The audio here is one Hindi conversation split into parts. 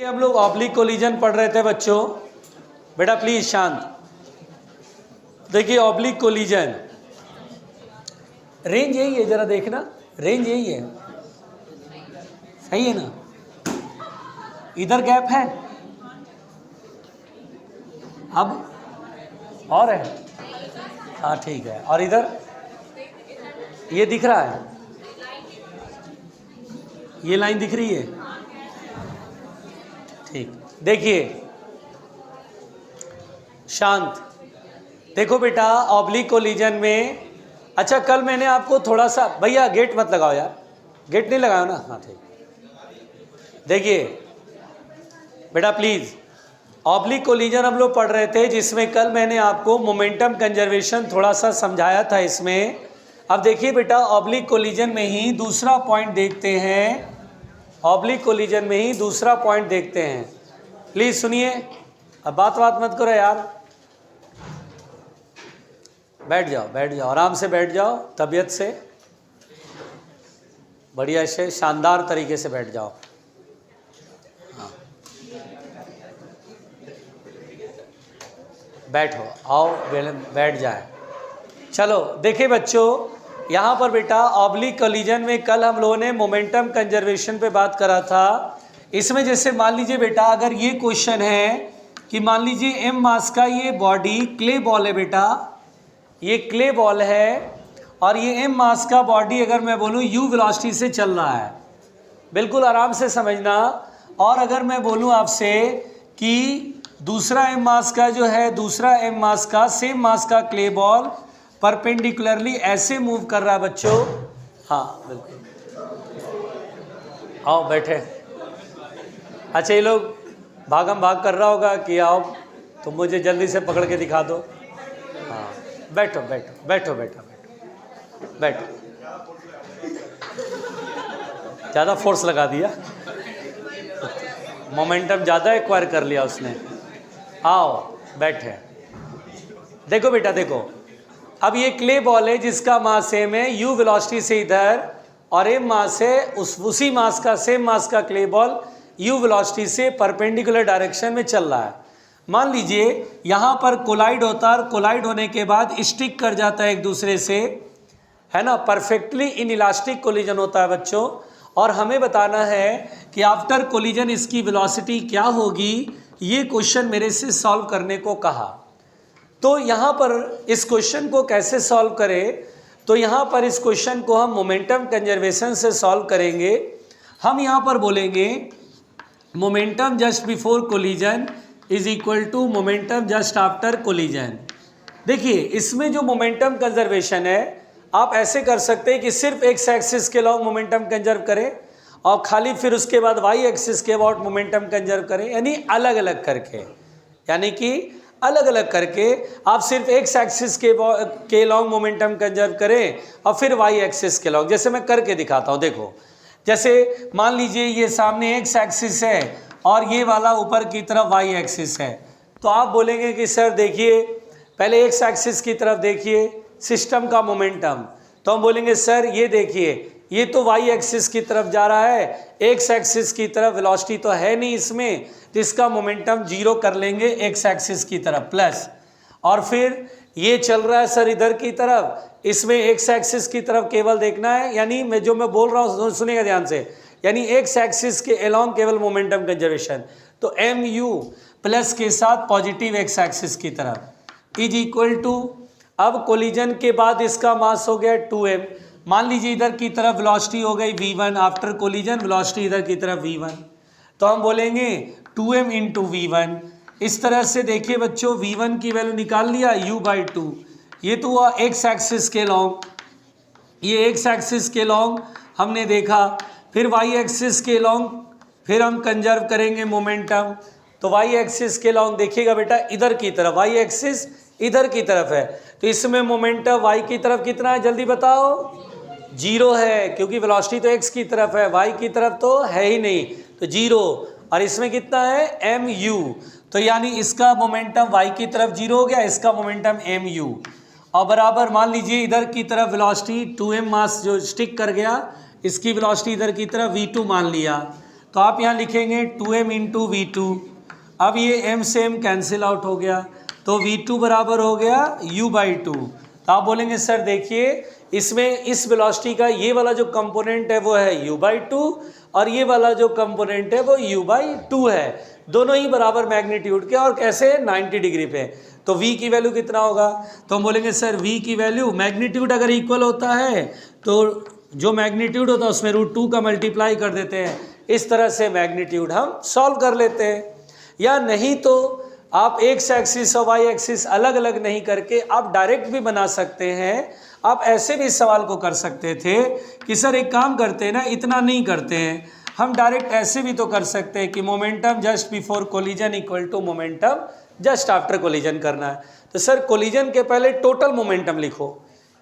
हम लोग ऑब्लिक कोलिजन पढ़ रहे थे बच्चों। बेटा प्लीज शांत। देखिए ऑब्लिक कोलिजन रेंज यही है, जरा देखना रेंज यही है, सही है ना। इधर गैप है, अब और है, हाँ ठीक है। और इधर ये दिख रहा है, ये लाइन दिख रही है, ठीक। देखिए शांत, देखो बेटा ऑब्लिक कोलिजन में, अच्छा कल मैंने आपको थोड़ा सा, भैया गेट मत लगाओ यार, गेट नहीं लगाओ ना, हाँ ठीक। देखिए बेटा प्लीज, ऑब्लिक कोलिजन हम लोग पढ़ रहे थे जिसमें कल मैंने आपको मोमेंटम कंजर्वेशन थोड़ा सा समझाया था इसमें। अब देखिए बेटा ऑब्लिक कोलिजन में ही दूसरा पॉइंट देखते हैं, ऑब्लिक कोलिजन में ही दूसरा पॉइंट देखते हैं। प्लीज सुनिए, अब बात मत करो यार, बैठ जाओ बैठ जाओ, आराम से बैठ जाओ, तबीयत से बढ़िया से शानदार तरीके से बैठ जाओ। हाँ बैठो, आओ बैठ जाए। चलो देखिए बच्चों, यहाँ पर बेटा ऑब्लिक कोलिजन में कल हम लोगों ने मोमेंटम कंजर्वेशन पे बात करा था। इसमें जैसे मान लीजिए बेटा, अगर ये क्वेश्चन है कि मान लीजिए एम मास का ये बॉडी क्ले बॉल है बेटा, ये क्ले बॉल है और ये एम मास का बॉडी अगर मैं बोलूँ यू वेलोसिटी से चल रहा है, बिल्कुल आराम से समझना। और अगर मैं बोलूँ आपसे कि दूसरा एम मास का जो है, दूसरा एम मास का सेम मास का क्ले बॉल परपेंडिकुलरली ऐसे मूव कर रहा है बच्चों, हाँ बिल्कुल, आओ बैठे। अच्छा ये लोग भागम भाग कर रहा होगा कि आओ तुम मुझे जल्दी से पकड़ के दिखा दो। हाँ बैठो बैठो बैठो बैठो बैठो बैठो, ज़्यादा फोर्स लगा दिया, मोमेंटम ज़्यादा एक्वायर कर लिया उसने। आओ बैठे। देखो बेटा देखो, अब ये क्ले बॉल है जिसका मास सेम है, यू वेलोसिटी से इधर, और एम मास है उसी मास का, सेम मास का क्ले बॉल यू वेलोसिटी से परपेंडिकुलर डायरेक्शन में चल रहा है। मान लीजिए यहाँ पर कोलाइड होता है, और कोलाइड होने के बाद स्टिक कर जाता है एक दूसरे से, है ना, परफेक्टली इन इलास्टिक कोलिजन होता है बच्चों। और हमें बताना है कि आफ्टर कोलिजन इसकी वेलोसिटी क्या होगी, ये क्वेश्चन मेरे से सॉल्व करने को कहा। तो यहाँ पर इस क्वेश्चन को कैसे सॉल्व करें, तो यहाँ पर इस क्वेश्चन को हम मोमेंटम कंजर्वेशन से सॉल्व करेंगे। हम यहाँ पर बोलेंगे momentum just before collision is equal to momentum just after collision. देखिए इसमें जो मोमेंटम कंजर्वेशन है, आप ऐसे कर सकते हैं कि सिर्फ एक्स एक्सिस के लॉन्ग मोमेंटम कंजर्व करें और खाली फिर उसके बाद वाई एक्सिस के अबाउट मोमेंटम कंजर्व करें, यानी अलग अलग करके, यानी कि अलग अलग करके आप सिर्फ एक्स एक्सिस के लॉन्ग मोमेंटम कंजर्व करें और फिर वाई एक्सिस के लॉन्ग। जैसे मैं करके दिखाता हूँ, देखो जैसे मान लीजिए ये सामने एक्स एक्सिस है और ये वाला ऊपर की तरफ वाई एक्सिस है, तो आप बोलेंगे कि सर देखिए पहले एक्स एक्सिस की तरफ देखिए सिस्टम का मोमेंटम, तो हम बोलेंगे सर ये देखिए ये तो वाई एक्सिस की तरफ जा रहा है, एक्स एक्सिस की तरफ वेलोसिटी तो है नहीं इसमें, तो इसका मोमेंटम जीरो कर लेंगे एक्स एक्सिस की तरफ प्लस। और फिर ये चल रहा है सर इधर की तरफ, इसमें एक्स एक्सिस की तरफ केवल देखना है, यानी मैं जो मैं बोल रहा हूँ सुनिएगा ध्यान से, यानी एक्स एक्सिस के अलोंग केवल मोमेंटम कंजर्वेशन, तो एम यू प्लस के साथ पॉजिटिव एक्स एक्सिस की तरफ इज इक्वल टू, अब कोलिजन के बाद इसका मास हो गया 2m। मान लीजिए इधर की तरफ वेलोसिटी हो गई v1, आफ्टर कोलिजन वेलोसिटी इधर की तरफ v1, तो हम बोलेंगे 2m इंटू v1। इस तरह से देखिए बच्चों v1 की वैल्यू निकाल लिया u/2, ये तो हुआ एक्स एक्सिस के लॉन्ग, ये एक्स एक्सिस के लॉन्ग हमने देखा। फिर वाई एक्सिस के लॉन्ग फिर हम कंजर्व करेंगे मोमेंटम, तो वाई एक्सिस के लॉन्ग देखिएगा बेटा इधर की तरफ, वाई एक्सिस इधर की तरफ है, तो इसमें मोमेंटम वाई की तरफ कितना है जल्दी बताओ, जीरो है, क्योंकि वेलोसिटी तो एक्स की तरफ है, वाई की तरफ तो है ही नहीं, तो जीरो। और इसमें कितना है एम यू, तो यानी इसका मोमेंटम वाई की तरफ जीरो हो गया, इसका मोमेंटम एम यू। और बराबर मान लीजिए इधर की तरफ वेलोसिटी 2m मास जो स्टिक कर गया, इसकी वेलोसिटी इधर की तरफ v2 मान लिया, तो आप यहाँ लिखेंगे 2m इंटू V2। अब ये m से m कैंसिल आउट हो गया, तो V2 बराबर हो गया u/2। तो आप बोलेंगे सर देखिए इसमें इस वेलोसिटी का ये वाला जो कंपोनेंट है वो है u/2 और ये वाला जो कंपोनेंट है वो u/2 है, दोनों ही बराबर मैग्नीट्यूड के और कैसे 90 डिग्री पे। तो v की वैल्यू कितना होगा, तो हम बोलेंगे सर v की वैल्यू, मैग्नीट्यूड अगर इक्वल होता है तो जो मैग्नीट्यूड होता है उसमें √2 का मल्टीप्लाई कर देते हैं, इस तरह से मैग्नीट्यूड हम सॉल्व कर लेते हैं। या नहीं तो आप एक्स एक्सिस और वाई एक्सिस अलग अलग नहीं करके आप डायरेक्ट भी बना सकते हैं। आप ऐसे भी इस सवाल को कर सकते थे कि सर एक काम करते हैं ना, इतना नहीं करते हैं, हम डायरेक्ट ऐसे भी तो कर सकते हैं कि momentum just before collision equal to momentum just after collision करना है। तो सर कोलिजन के पहले टोटल मोमेंटम लिखो,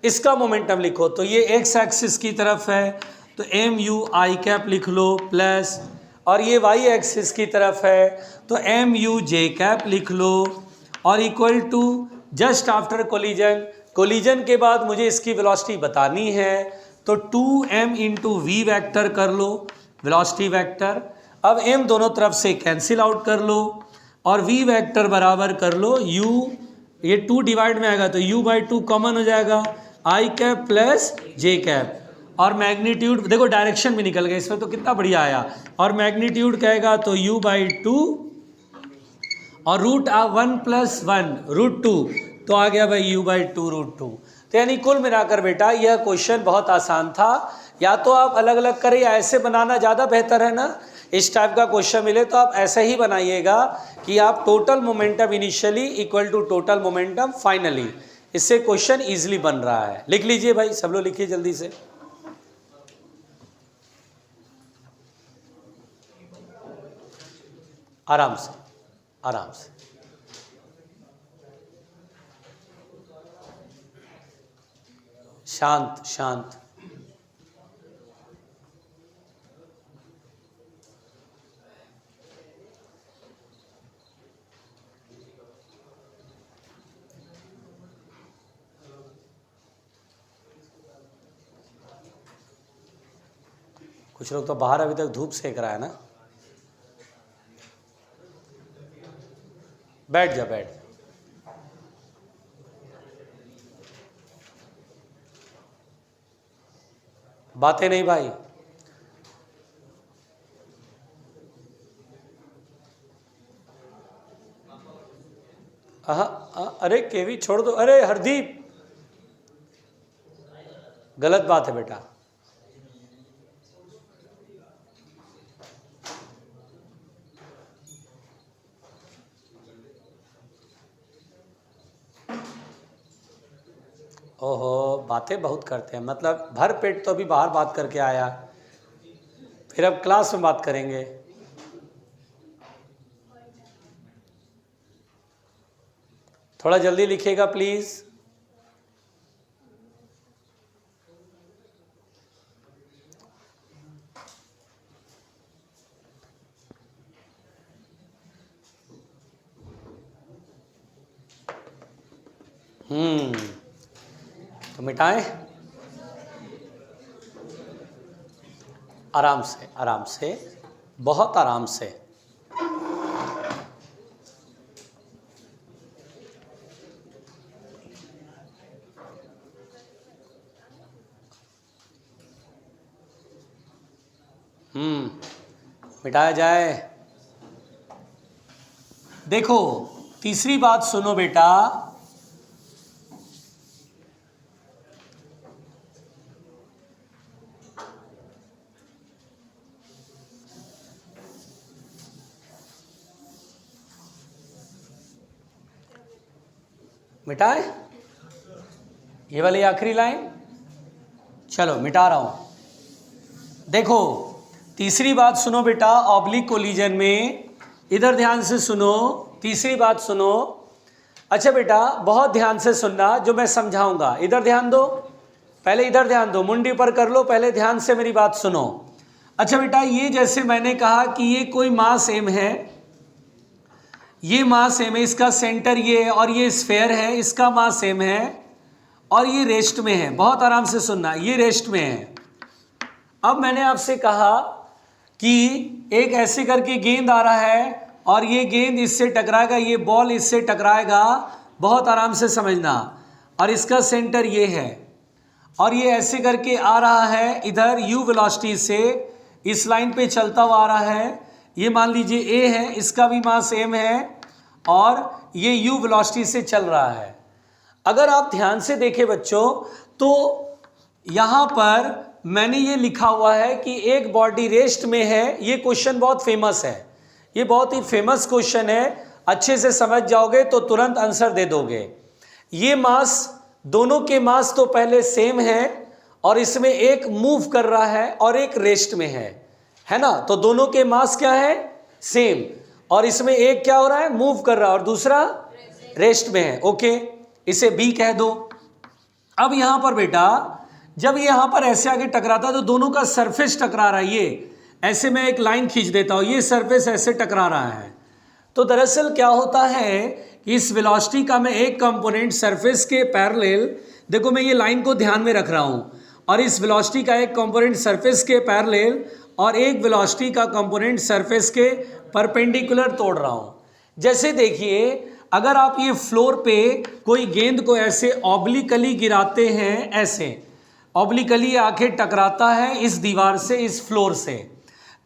इसका मोमेंटम लिखो, तो ये एक्स एक्सिस की तरफ है तो mu_i लिख लो प्लस, और ये वाई एक्सिस की तरफ है तो mu_j लिख लो, और equal to just after collision, collision के बाद मुझे इसकी वेलोसिटी बतानी है तो 2m इंटू वी वैक्टर कर लो, वेलोसिटी वैक्टर। अब m दोनों तरफ से कैंसिल आउट कर लो और v वैक्टर बराबर कर लो u, ये 2 डिवाइड में आएगा तो u/2 कॉमन हो जाएगा, i प्लस j, और मैग्नीट्यूड देखो डायरेक्शन भी निकल गया इसमें, तो कितना बढ़िया आया। और मैग्नीट्यूड कहेगा तो u/2 और √1 + 1 √2, तो आ गया भाई u/2 √2। तो यानी कुल मिलाकर बेटा यह क्वेश्चन बहुत आसान था, या तो आप अलग अलग करें या ऐसे बनाना ज़्यादा बेहतर है ना। इस टाइप का क्वेश्चन मिले तो आप ऐसे ही बनाइएगा कि आप total momentum initially equal to total momentum finally, इससे क्वेश्चन ईजिली बन रहा है। लिख लीजिए भाई, सब लोग लिखिए जल्दी से। आराम से आराम से। शांत शांत। कुछ लोग तो बाहर अभी तक धूप सेक रहा है ना। बैठ जा बैठ जा। बातें नहीं भाई। अरे केवी छोड़ दो, अरे हरदीप गलत बात है बेटा। ओहो, बातें बहुत करते हैं, मतलब भर पेट तो अभी बाहर बात करके आया, फिर अब क्लास में बात करेंगे। थोड़ा जल्दी लिखिएगा प्लीज़। तो मिटाएं आराम से, बहुत आराम से। मिटाया जाए। देखो तीसरी बात सुनो बेटा, मिटाए ये वाली आखिरी लाइन, चलो मिटा रहा हूं। देखो तीसरी बात सुनो बेटा, ऑब्लिक कोलिजन में, इधर ध्यान से सुनो, तीसरी बात सुनो। अच्छा बेटा बहुत ध्यान से सुनना, जो मैं समझाऊंगा इधर ध्यान दो, पहले इधर ध्यान दो, मुंडी पर कर लो, पहले ध्यान से मेरी बात सुनो। अच्छा बेटा ये जैसे मैंने कहा कि ये कोई मास m है, ये मास m है, इसका सेंटर ये है और ये स्फेयर है, इसका मास m है और ये रेस्ट में है। बहुत आराम से सुनना, ये रेस्ट में है। अब मैंने आपसे कहा कि एक ऐसे करके गेंद आ रहा है और ये गेंद इससे टकराएगा, ये बॉल इससे टकराएगा, बहुत आराम से समझना, और इसका सेंटर ये है, और ये ऐसे करके आ रहा है इधर u वेलोसिटी से, इस लाइन पे चलता हुआ आ रहा है। ये मान लीजिए a है, इसका भी मास m है और ये u वेलोसिटी से चल रहा है। अगर आप ध्यान से देखें बच्चों तो यहाँ पर मैंने ये लिखा हुआ है कि एक बॉडी रेस्ट में है। ये क्वेश्चन बहुत फेमस है, ये बहुत ही फेमस क्वेश्चन है, अच्छे से समझ जाओगे तो तुरंत आंसर दे दोगे। ये मास, दोनों के मास तो पहले सेम है और इसमें एक मूव कर रहा है और एक रेस्ट में है ना। तो दोनों के मास क्या है, सेम, और इसमें एक क्या हो रहा है, मूव कर रहा है, और दूसरा रेस्ट में है। ओके, इसे बी कह दो। अब यहां पर बेटा जब ये यहां पर ऐसे आगे टकराता है तो दोनों का सरफेस टकरा रहा है। ये ऐसे मैं एक लाइन खींच देता हूं, ये सरफेस ऐसे टकरा रहा है। तो दरअसल क्या होता है कि इस वेलोसिटी का मैं एक कंपोनेंट सरफेस के पैरेलल, देखो मैं ये लाइन को ध्यान में रख रहा हूं, और इस वेलोसिटी का एक कंपोनेंट सरफेस के पैरेलल और एक वेलोसिटी का कंपोनेंट सरफेस के परपेंडिकुलर तोड़ रहा हूं। जैसे देखिए, अगर आप ये फ्लोर पे कोई गेंद को ऐसे ऑब्लिकली गिराते हैं, ऐसे ऑब्लिकली आके टकराता है इस दीवार से, इस फ्लोर से,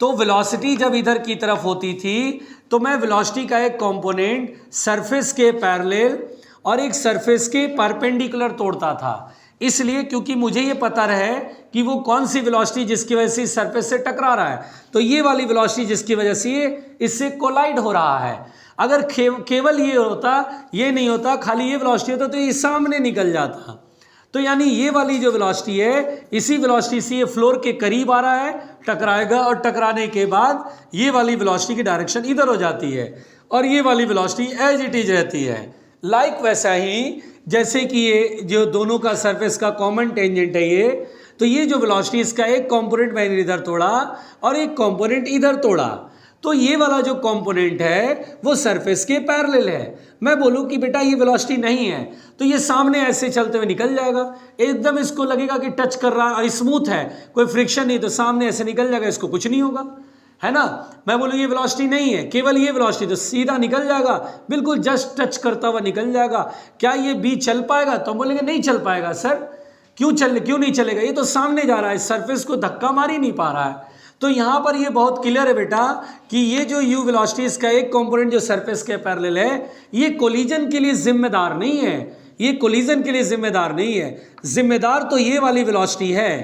तो वेलोसिटी जब इधर की तरफ होती थी तो मैं वेलोसिटी का एक कंपोनेंट सरफेस के पैरेलल और एक सरफेस के परपेंडिकुलर तोड़ता था। इसलिए क्योंकि मुझे ये पता रहे कि वो कौन सी वेलोसिटी जिसकी वजह से सरफेस से टकरा रहा है, तो ये वाली वेलोसिटी जिसकी वजह से ये इससे कोलाइड हो रहा है। अगर केवल ये होता, ये नहीं होता, खाली ये वेलोसिटी होता तो ये सामने निकल जाता। तो यानी ये वाली जो वेलोसिटी है, इसी वेलोसिटी से ये फ्लोर के करीब आ रहा है, टकराएगा, और टकराने के बाद ये वाली वेलोसिटी की डायरेक्शन इधर हो जाती है और ये वाली वेलोसिटी एज इट इज रहती है। लाइक वैसा ही जैसे कि ये जो दोनों का सरफेस का कॉमन टेंजेंट है ये, तो ये जो वेलोसिटी, इसका एक कंपोनेंट मैंने इधर तोड़ा और एक कंपोनेंट इधर तोड़ा, तो ये वाला जो कंपोनेंट है वो सरफेस के पैरेलल है। मैं बोलूं कि बेटा ये वेलोसिटी नहीं है, तो ये सामने ऐसे चलते हुए निकल जाएगा, एकदम इसको लगेगा कि टच कर रहा है और स्मूथ है, कोई फ्रिक्शन नहीं, तो सामने ऐसे निकल जाएगा, इसको कुछ नहीं होगा, है ना। मैं बोलूँ ये वेलोसिटी नहीं है, केवल ये वेलोसिटी, तो सीधा निकल जाएगा, बिल्कुल जस्ट टच करता हुआ निकल जाएगा। क्या ये बी चल पाएगा? तो बोलेंगे नहीं चल पाएगा सर, क्यों नहीं चलेगा, ये तो सामने जा रहा है, सरफेस को धक्का मार ही नहीं पा रहा है। तो यहाँ पर ये बहुत क्लियर है बेटा कि ये जो u वेलोसिटी, इसका एक कंपोनेंट जो सरफेस के पैरेलल है, ये कोलिजन के लिए जिम्मेदार नहीं है, ये कोलिजन के लिए जिम्मेदार नहीं है। जिम्मेदार तो ये वाली वेलोसिटी है,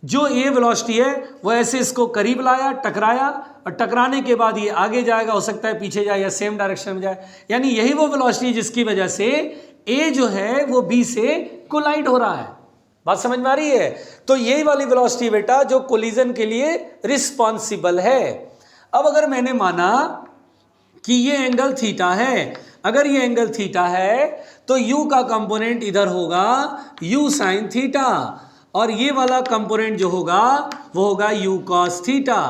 जो ये वेलोसिटी है वो ऐसे इसको करीब लाया, टकराया, और टकराने के बाद ये आगे जाएगा, हो सकता है पीछे जाए या सेम डायरेक्शन में जाए, यानी यही वो वेलोसिटी जिसकी वजह से ए जो है वो बी से कोलाइड हो रहा है। बात समझ में आ रही है? तो यही वाली वेलोसिटी बेटा जो कोलिजन के लिए रिस्पॉन्सिबल है। अब अगर मैंने माना कि ये एंगल थीटा है, अगर ये एंगल थीटा है तो u का कंपोनेंट इधर होगा u साइन थीटा, और ये वाला कंपोनेंट जो होगा वो होगा u कॉस थीटा।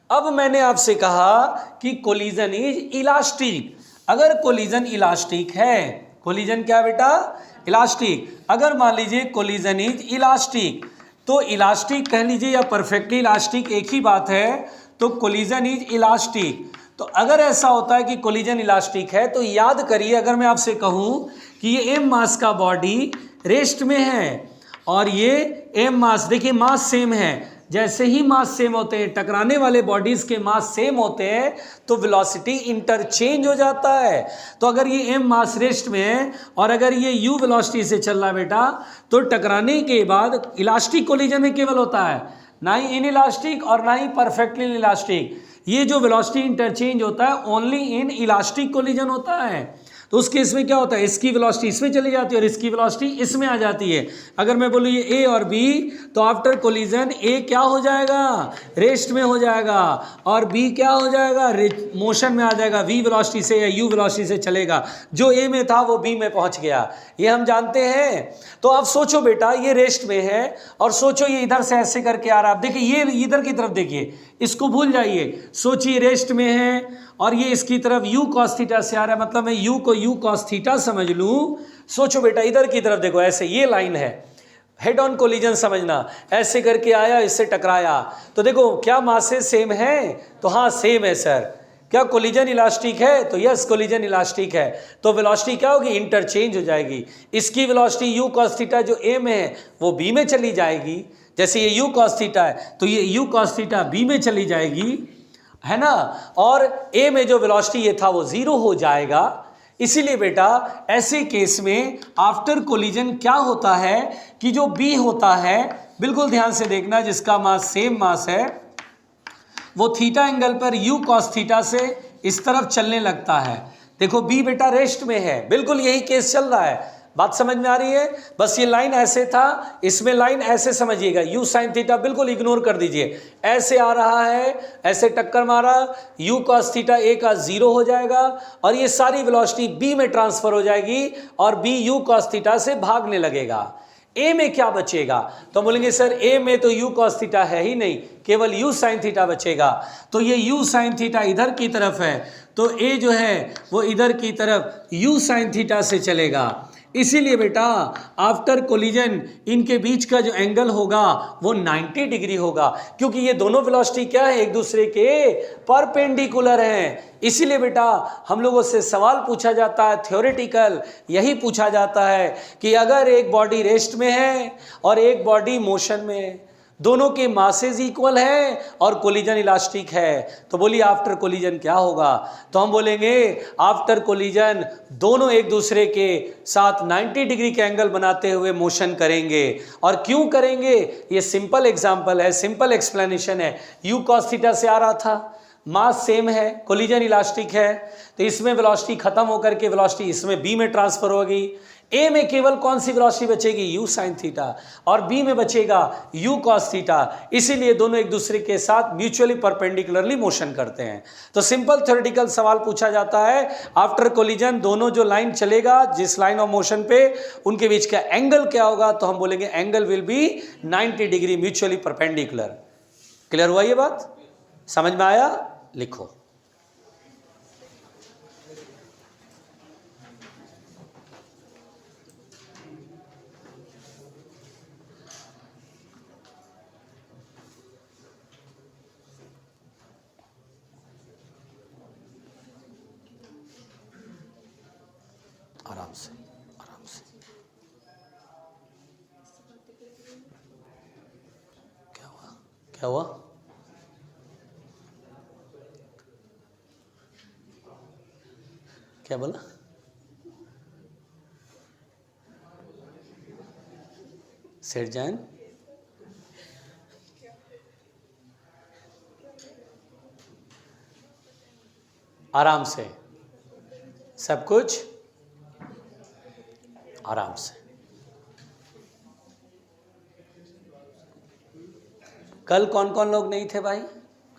अब मैंने आपसे कहा कि कोलिजन इज इलास्टिक। अगर कोलिजन इलास्टिक है, कोलिजन क्या बेटा? इलास्टिक। अगर मान लीजिए कोलिजन इज इलास्टिक, तो इलास्टिक कह लीजिए या परफेक्टली इलास्टिक एक ही बात है, तो कोलिजन इज इलास्टिक। तो अगर ऐसा होता है कि कोलिजन इलास्टिक है, तो याद करिए, अगर मैं आपसे कहूं कि ये m मास का बॉडी रेस्ट में है और ये m मास, देखिए मास सेम है, जैसे ही मास सेम होते हैं, टकराने वाले बॉडीज के मास सेम होते हैं, तो वेलोसिटी इंटरचेंज हो जाता है। तो अगर ये m मास रेस्ट में है और अगर ये u वेलोसिटी से चल रहा है बेटा, तो टकराने के बाद इलास्टिक कोलिजन में केवल होता है, ना ही इन इलास्टिक और ना ही परफेक्टली इलास्टिक। ये जो वेलोसिटी इंटरचेंज होता है ओनली इन इलास्टिक कोलिजन होता है। तो उस केस में क्या होता है, इसकी वेलोसिटी इसमें चली जाती है और इसकी वेलोसिटी इसमें आ जाती है। अगर मैं बोलूँ ये ए और बी, तो आफ्टर कोलिजन ए क्या हो जाएगा? रेस्ट में हो जाएगा, और बी क्या हो जाएगा? मोशन में आ जाएगा, वी वेलोसिटी से या यू वेलोसिटी से चलेगा। जो ए में था वो बी में पहुंच गया, ये हम जानते हैं। तो अब सोचो बेटा, ये रेस्ट में है और सोचो ये इधर से ऐसे करके आ रहा है। देखिए ये इधर की तरफ देखिए, इसको भूल जाइए, सोचिए रेस्ट में है और ये इसकी तरफ u cos थीटा से आ रहा है, मतलब मैं u को u cos थीटा समझ लूँ। सोचो बेटा इधर की तरफ देखो, ऐसे ये लाइन है, हेड ऑन कोलिजन समझना, ऐसे करके आया इससे टकराया, तो देखो क्या मासेस सेम है, तो हाँ सेम है सर। क्या कोलिजन इलास्टिक है, तो यस कोलिजन इलास्टिक है। तो वेलोसिटी क्या होगी, इंटरचेंज हो जाएगी। इसकी वेलोसिटी यू कॉस थीटा जो ए में है वो बी में चली जाएगी, जैसे ये यू कॉस थीटा है तो ये यू कॉस थीटा बी में चली जाएगी, है ना। और ए में जो वेलोसिटी ये था वो जीरो हो जाएगा। इसीलिए बेटा ऐसे केस में आफ्टर कोलिजन क्या होता है कि जो बी होता है, बिल्कुल ध्यान से देखना, जिसका मास सेम मास है वो थीटा एंगल पर यू कॉस थीटा से इस तरफ चलने लगता है। देखो बी बेटा रेस्ट में है, बिल्कुल यही केस चल रहा है। बात समझ में आ रही है? बस ये लाइन ऐसे था, इसमें लाइन ऐसे समझिएगा, यू साइन थीटा बिल्कुल इग्नोर कर दीजिए, ऐसे आ रहा है, ऐसे टक्कर मारा, यू कॉस थीटा ए का जीरो हो जाएगा और ये सारी वेलोसिटी बी में ट्रांसफर हो जाएगी और बी यू कॉस थीटा से भागने लगेगा। ए में क्या बचेगा, तो बोलेंगे सर ए में तो यू कॉस थीटा है ही नहीं, केवल यू साइन थीटा बचेगा। तो ये यू साइन थीटा इधर की तरफ है, तो ए जो है वो इधर की तरफ यू साइन थीटा से चलेगा। इसीलिए बेटा आफ्टर कोलिजन इनके बीच का जो एंगल होगा वो 90 डिग्री होगा, क्योंकि ये दोनों वेलोसिटी क्या है, एक दूसरे के परपेंडिकुलर हैं। इसीलिए बेटा हम लोगों से सवाल पूछा जाता है, थ्योरेटिकल यही पूछा जाता है कि अगर एक बॉडी रेस्ट में है और एक बॉडी मोशन में है, दोनों के मासेज इक्वल है और कोलिजन इलास्टिक है, तो बोलिए आफ्टर कोलिजन क्या होगा। तो हम बोलेंगे आफ्टर कोलिजन दोनों एक दूसरे के साथ 90 डिग्री के एंगल बनाते हुए मोशन करेंगे। और क्यों करेंगे, ये सिंपल एग्जांपल है, सिंपल एक्सप्लेनेशन है। यू कॉस थीटा से आ रहा था, मास सेम है, कोलिजन इलास्टिक है, तो इसमें वेलोसिटी खत्म होकर के वेलोसिटी इसमें बी में ट्रांसफर होगी। ए में केवल कौन सी वेलोसिटी बचेगी, यू साइन थीटा, और बी में बचेगा यू कॉस थीटा। इसीलिए दोनों एक दूसरे के साथ म्यूचुअली परपेंडिकुलरली मोशन करते हैं। तो सिंपल थ्योरेटिकल सवाल पूछा जाता है, आफ्टर कोलिजन दोनों जो लाइन चलेगा जिस लाइन ऑफ मोशन पे, उनके बीच का एंगल क्या होगा, तो हम बोलेंगे angle will be 90 degree mutually perpendicular. Clear हुआ ये बात, समझ में आया? लिखो। आराम से आराम से। क्या हुआ, क्या हुआ? क्या बोला? सेठ जैन आराम से, सब कुछ आराम से। कल कौन कौन लोग नहीं थे भाई,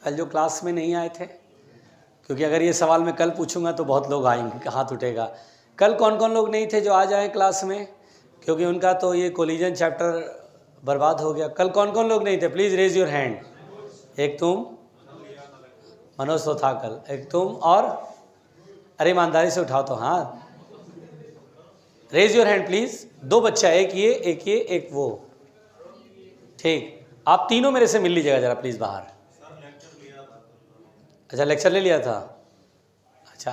कल जो क्लास में नहीं आए थे? क्योंकि अगर ये सवाल मैं कल पूछूंगा तो बहुत लोग आएंगे, हाथ उठेगा। कल कौन कौन लोग नहीं थे जो आज आए क्लास में, क्योंकि उनका तो ये कोलिजन चैप्टर बर्बाद हो गया। कल कौन कौन लोग नहीं थे, प्लीज़ रेज योर हैंड। एक तुम, मनोज तो था कल, एक तुम, और अरे ईमानदारी से उठाओ तो हाथ, रेज योर हैंड प्लीज़। दो बच्चा, एक ये एक ये एक वो, ठीक। आप तीनों मेरे से मिल लीजिएगा जरा प्लीज़ बाहर। अच्छा लेक्चर ले लिया था, अच्छा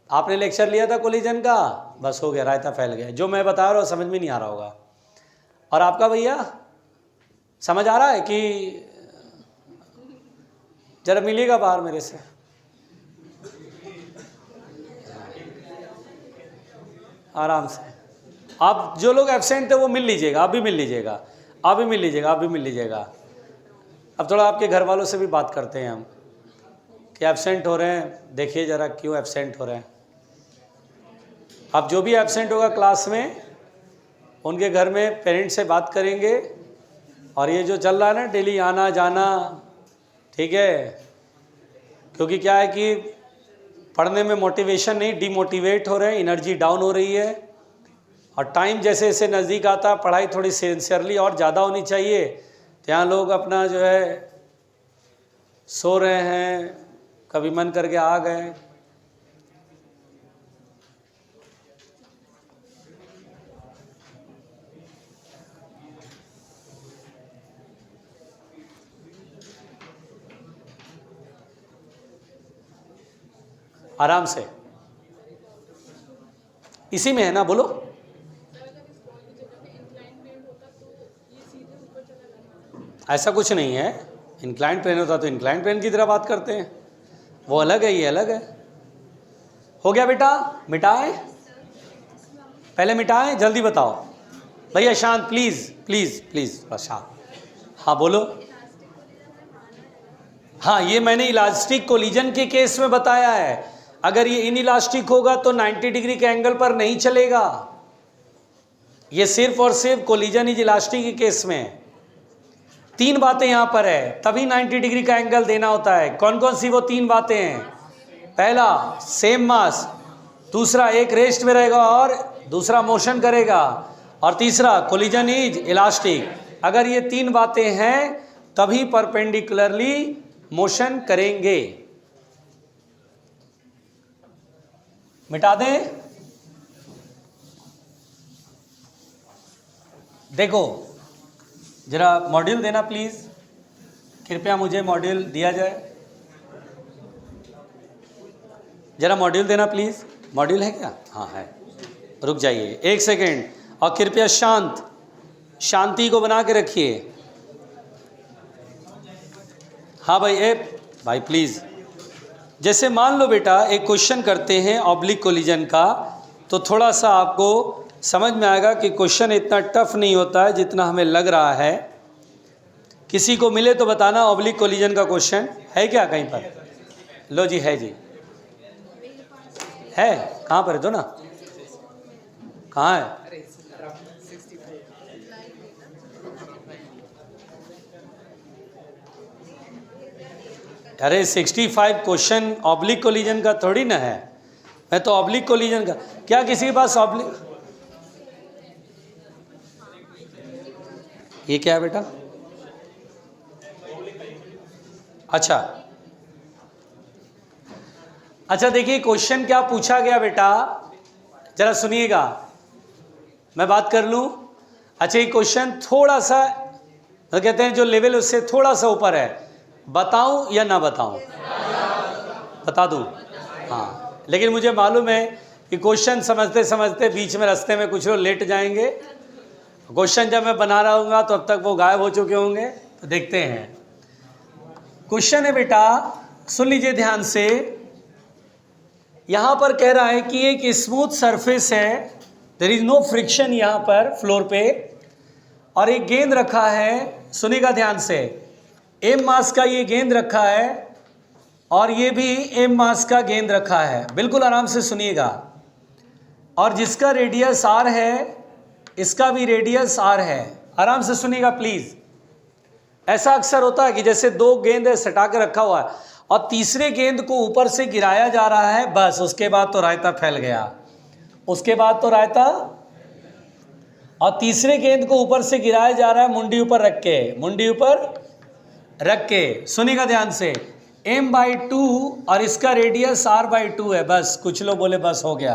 आपने लेक्चर लिया था कोलिजन का, बस हो गया, रायता फैल गया। जो मैं बता रहा हूँ समझ में नहीं आ रहा होगा। और आपका भैया समझ आ रहा है कि, जरा मिलिएगा बाहर मेरे से। आराम से, आप जो लोग एब्सेंट थे वो मिल लीजिएगा, आप भी मिल लीजिएगा, आप भी मिल लीजिएगा, आप भी मिल लीजिएगा। अब थोड़ा आपके घर वालों से भी बात करते हैं हम कि एब्सेंट हो रहे हैं, देखिए ज़रा क्यों एब्सेंट हो रहे हैं। अब जो भी एब्सेंट होगा क्लास में, उनके घर में पेरेंट्स से बात करेंगे। और ये जो चल रहा है ना डेली आना जाना, ठीक है, क्योंकि क्या है कि पढ़ने में मोटिवेशन नहीं, डिमोटिवेट हो रहे हैं, एनर्जी डाउन हो रही है। और टाइम जैसे जैसे नज़दीक आता, पढ़ाई थोड़ी सिंसियरली और ज़्यादा होनी चाहिए। तो यहाँ लोग अपना जो है सो रहे हैं, कभी मन करके आ गए। आराम से, इसी में है ना, बोलो। ऐसा कुछ नहीं है, इंक्लाइंड प्लेन होता तो इंक्लाइंड प्लेन की तरह बात करते हैं, वो अलग है, ये अलग है। हो गया बेटा, मिटाएं, पहले मिटाएं, जल्दी बताओ भैया। शांत, प्लीज प्लीज प्लीज, शांत। हाँ बोलो। हाँ, ये मैंने इलास्टिक कोलिजन के केस में बताया है। अगर ये इनइलास्टिक होगा तो 90 डिग्री के एंगल पर नहीं चलेगा। ये सिर्फ और सिर्फ कोलिजन इज इलास्टिक के केस में। 3 बातें यहां पर है, तभी 90 डिग्री का एंगल देना होता है। कौन कौन सी वो 3 बातें हैं? पहला सेम मास, दूसरा एक रेस्ट में रहेगा और दूसरा मोशन करेगा, और तीसरा कोलिजन इज इलास्टिक। अगर ये 3 बातें हैं तभी परपेंडिकुलरली मोशन करेंगे। मिटा दें। देखो जरा मॉड्यूल देना प्लीज, कृपया मुझे मॉड्यूल दिया जाए। जरा मॉड्यूल देना प्लीज। मॉड्यूल है क्या? हाँ है, रुक जाइए 1 सेकेंड, और कृपया शांति को बना के रखिए। हाँ भाई, भाई प्लीज। जैसे मान लो बेटा एक क्वेश्चन करते हैं ऑब्लिक कोलिजन का, तो थोड़ा सा आपको समझ में आएगा कि क्वेश्चन इतना टफ नहीं होता है जितना हमें लग रहा है। किसी को मिले तो बताना, ऑब्लिक कोलिजन का क्वेश्चन है क्या कहीं पर? लो जी, है जी, है। कहाँ पर है? दो ना, कहाँ है? अरे 65 क्वेश्चन ऑब्लिक कोलिजन का थोड़ी ना है। मैं तो ऑब्लिक कोलिजन का, क्या किसी के पास ऑब्लिक? ये क्या है बेटा? अच्छा देखिए क्वेश्चन क्या पूछा गया बेटा, जरा सुनिएगा, मैं बात कर लूं। अच्छा, ये क्वेश्चन थोड़ा सा तो कहते हैं जो लेवल उससे थोड़ा सा ऊपर है, बताऊं या ना बताऊं? बता दूं? हाँ, लेकिन मुझे मालूम है कि क्वेश्चन समझते समझते बीच में रास्ते में कुछ लोग लेट जाएंगे। क्वेश्चन जब मैं बना रहा हूँगा तो अब तक वो गायब हो चुके होंगे। तो देखते हैं, क्वेश्चन है बेटा, सुन लीजिए ध्यान से। यहाँ पर कह रहा है कि एक स्मूथ सरफेस है, देयर इज नो फ्रिक्शन यहाँ पर फ्लोर पे, और एक गेंद रखा है, सुनिएगा ध्यान से, एम मास का ये गेंद रखा है और ये भी एम मास का गेंद रखा है। बिल्कुल आराम से सुनिएगा। और जिसका रेडियस आर है, इसका भी रेडियस आर है। आराम से सुनिएगा प्लीज। ऐसा अक्सर होता है कि जैसे 2 गेंद सटा के रखा हुआ है और तीसरे गेंद को ऊपर से गिराया जा रहा है, बस उसके बाद तो रायता फैल गया। उसके बाद तो रायता, और तीसरे गेंद को ऊपर से गिराया जा रहा है मुंडी ऊपर रख के, मुंडी ऊपर रख के। सुनिएगा ध्यान से, m/2 और इसका रेडियस r/2 है। बस कुछ लोग बोले बस हो गया,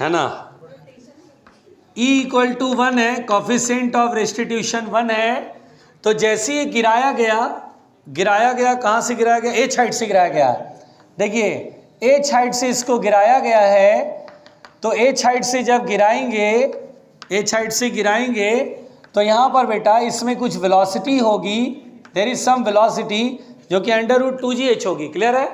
है ना। E = 1 है, कोफिशिएंट ऑफ रेस्टिट्यूशन 1 है। तो जैसे ही गिराया गया, कहाँ से गिराया गया? एच हाइट से गिराया गया। देखिए एच हाइट से इसको गिराया गया है, तो एच हाइट से जब गिराएंगे तो यहाँ पर बेटा इसमें कुछ वेलोसिटी होगी, देयर इज सम वेलोसिटी जो कि √2gh होगी। क्लियर है?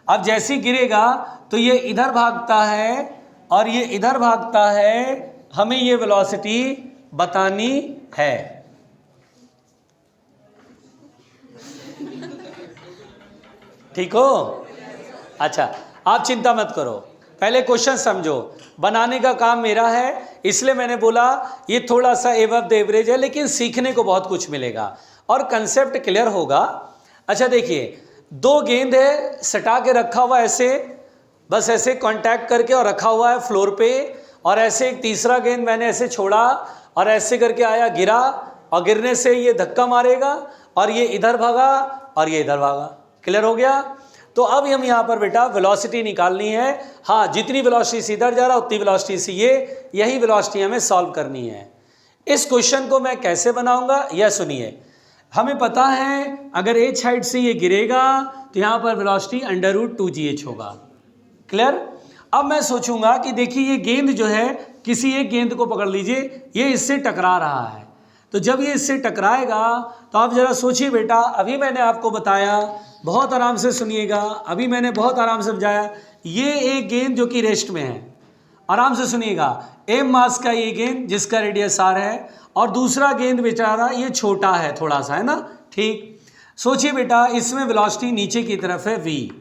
अब जैसे ही गिरेगा तो ये इधर भागता है और ये इधर भागता है, हमें ये वेलोसिटी बतानी है। ठीक हो? अच्छा, आप चिंता मत करो, पहले क्वेश्चन समझो। बनाने का काम मेरा है, इसलिए मैंने बोला ये थोड़ा सा एबव द एवरेज है, लेकिन सीखने को बहुत कुछ मिलेगा और कंसेप्ट क्लियर होगा। अच्छा देखिए, 2 गेंद है, सटा के रखा हुआ ऐसे, बस ऐसे कांटेक्ट करके और रखा हुआ है फ्लोर पे, और ऐसे एक तीसरा गेंद मैंने ऐसे छोड़ा और ऐसे करके आया, गिरा, और गिरने से ये धक्का मारेगा और ये इधर भागा और ये इधर भागा। क्लियर हो गया? तो अब हम यहाँ पर बेटा वेलोसिटी निकालनी है। हाँ, जितनी वेलोसिटी से इधर जा रहा उतनी वेलोसिटी से ये, यही वेलोसिटी हमें सॉल्व करनी है। इस क्वेश्चन को मैं कैसे बनाऊंगा यह सुनिए। हमें पता है अगर एच हाइट से ये गिरेगा तो यहाँ पर वेलोसिटी √2gh होगा। क्लियर। अब मैं सोचूंगा कि देखिए ये गेंद जो है, किसी एक गेंद को पकड़ लीजिए, ये इससे टकरा रहा है। तो जब ये इससे टकराएगा तो आप जरा सोचिए बेटा, अभी मैंने आपको बताया, बहुत आराम से सुनिएगा, अभी मैंने बहुत आराम से समझाया, ये एक गेंद जो कि रेस्ट में है, आराम से सुनिएगा, एम मास का ये गेंद जिसका रेडियस आर है, और दूसरा गेंद बेचारा ये छोटा है थोड़ा सा, है ना, ठीक। सोचिए बेटा, इसमें वेलोसिटी नीचे की तरफ है v।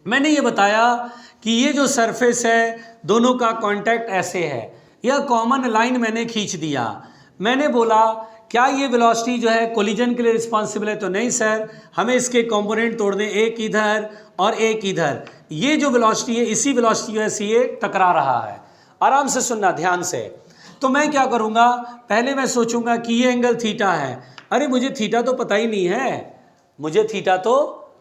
मैंने ये बताया कि ये जो सरफेस है दोनों का कांटेक्ट ऐसे है, यह कॉमन लाइन मैंने खींच दिया। मैंने बोला क्या ये वेलोसिटी जो है कोलिजन के लिए रिस्पॉन्सिबल है? तो नहीं सर, हमें इसके कंपोनेंट तोड़ने, एक इधर और एक इधर। ये जो वेलोसिटी है इसी वेलोसिटी की वजह से ये टकरा रहा है। आराम से सुनना ध्यान से। तो मैं क्या करूँगा, पहले मैं सोचूंगा कि ये एंगल थीटा है। अरे मुझे थीटा तो पता ही नहीं है, मुझे थीटा तो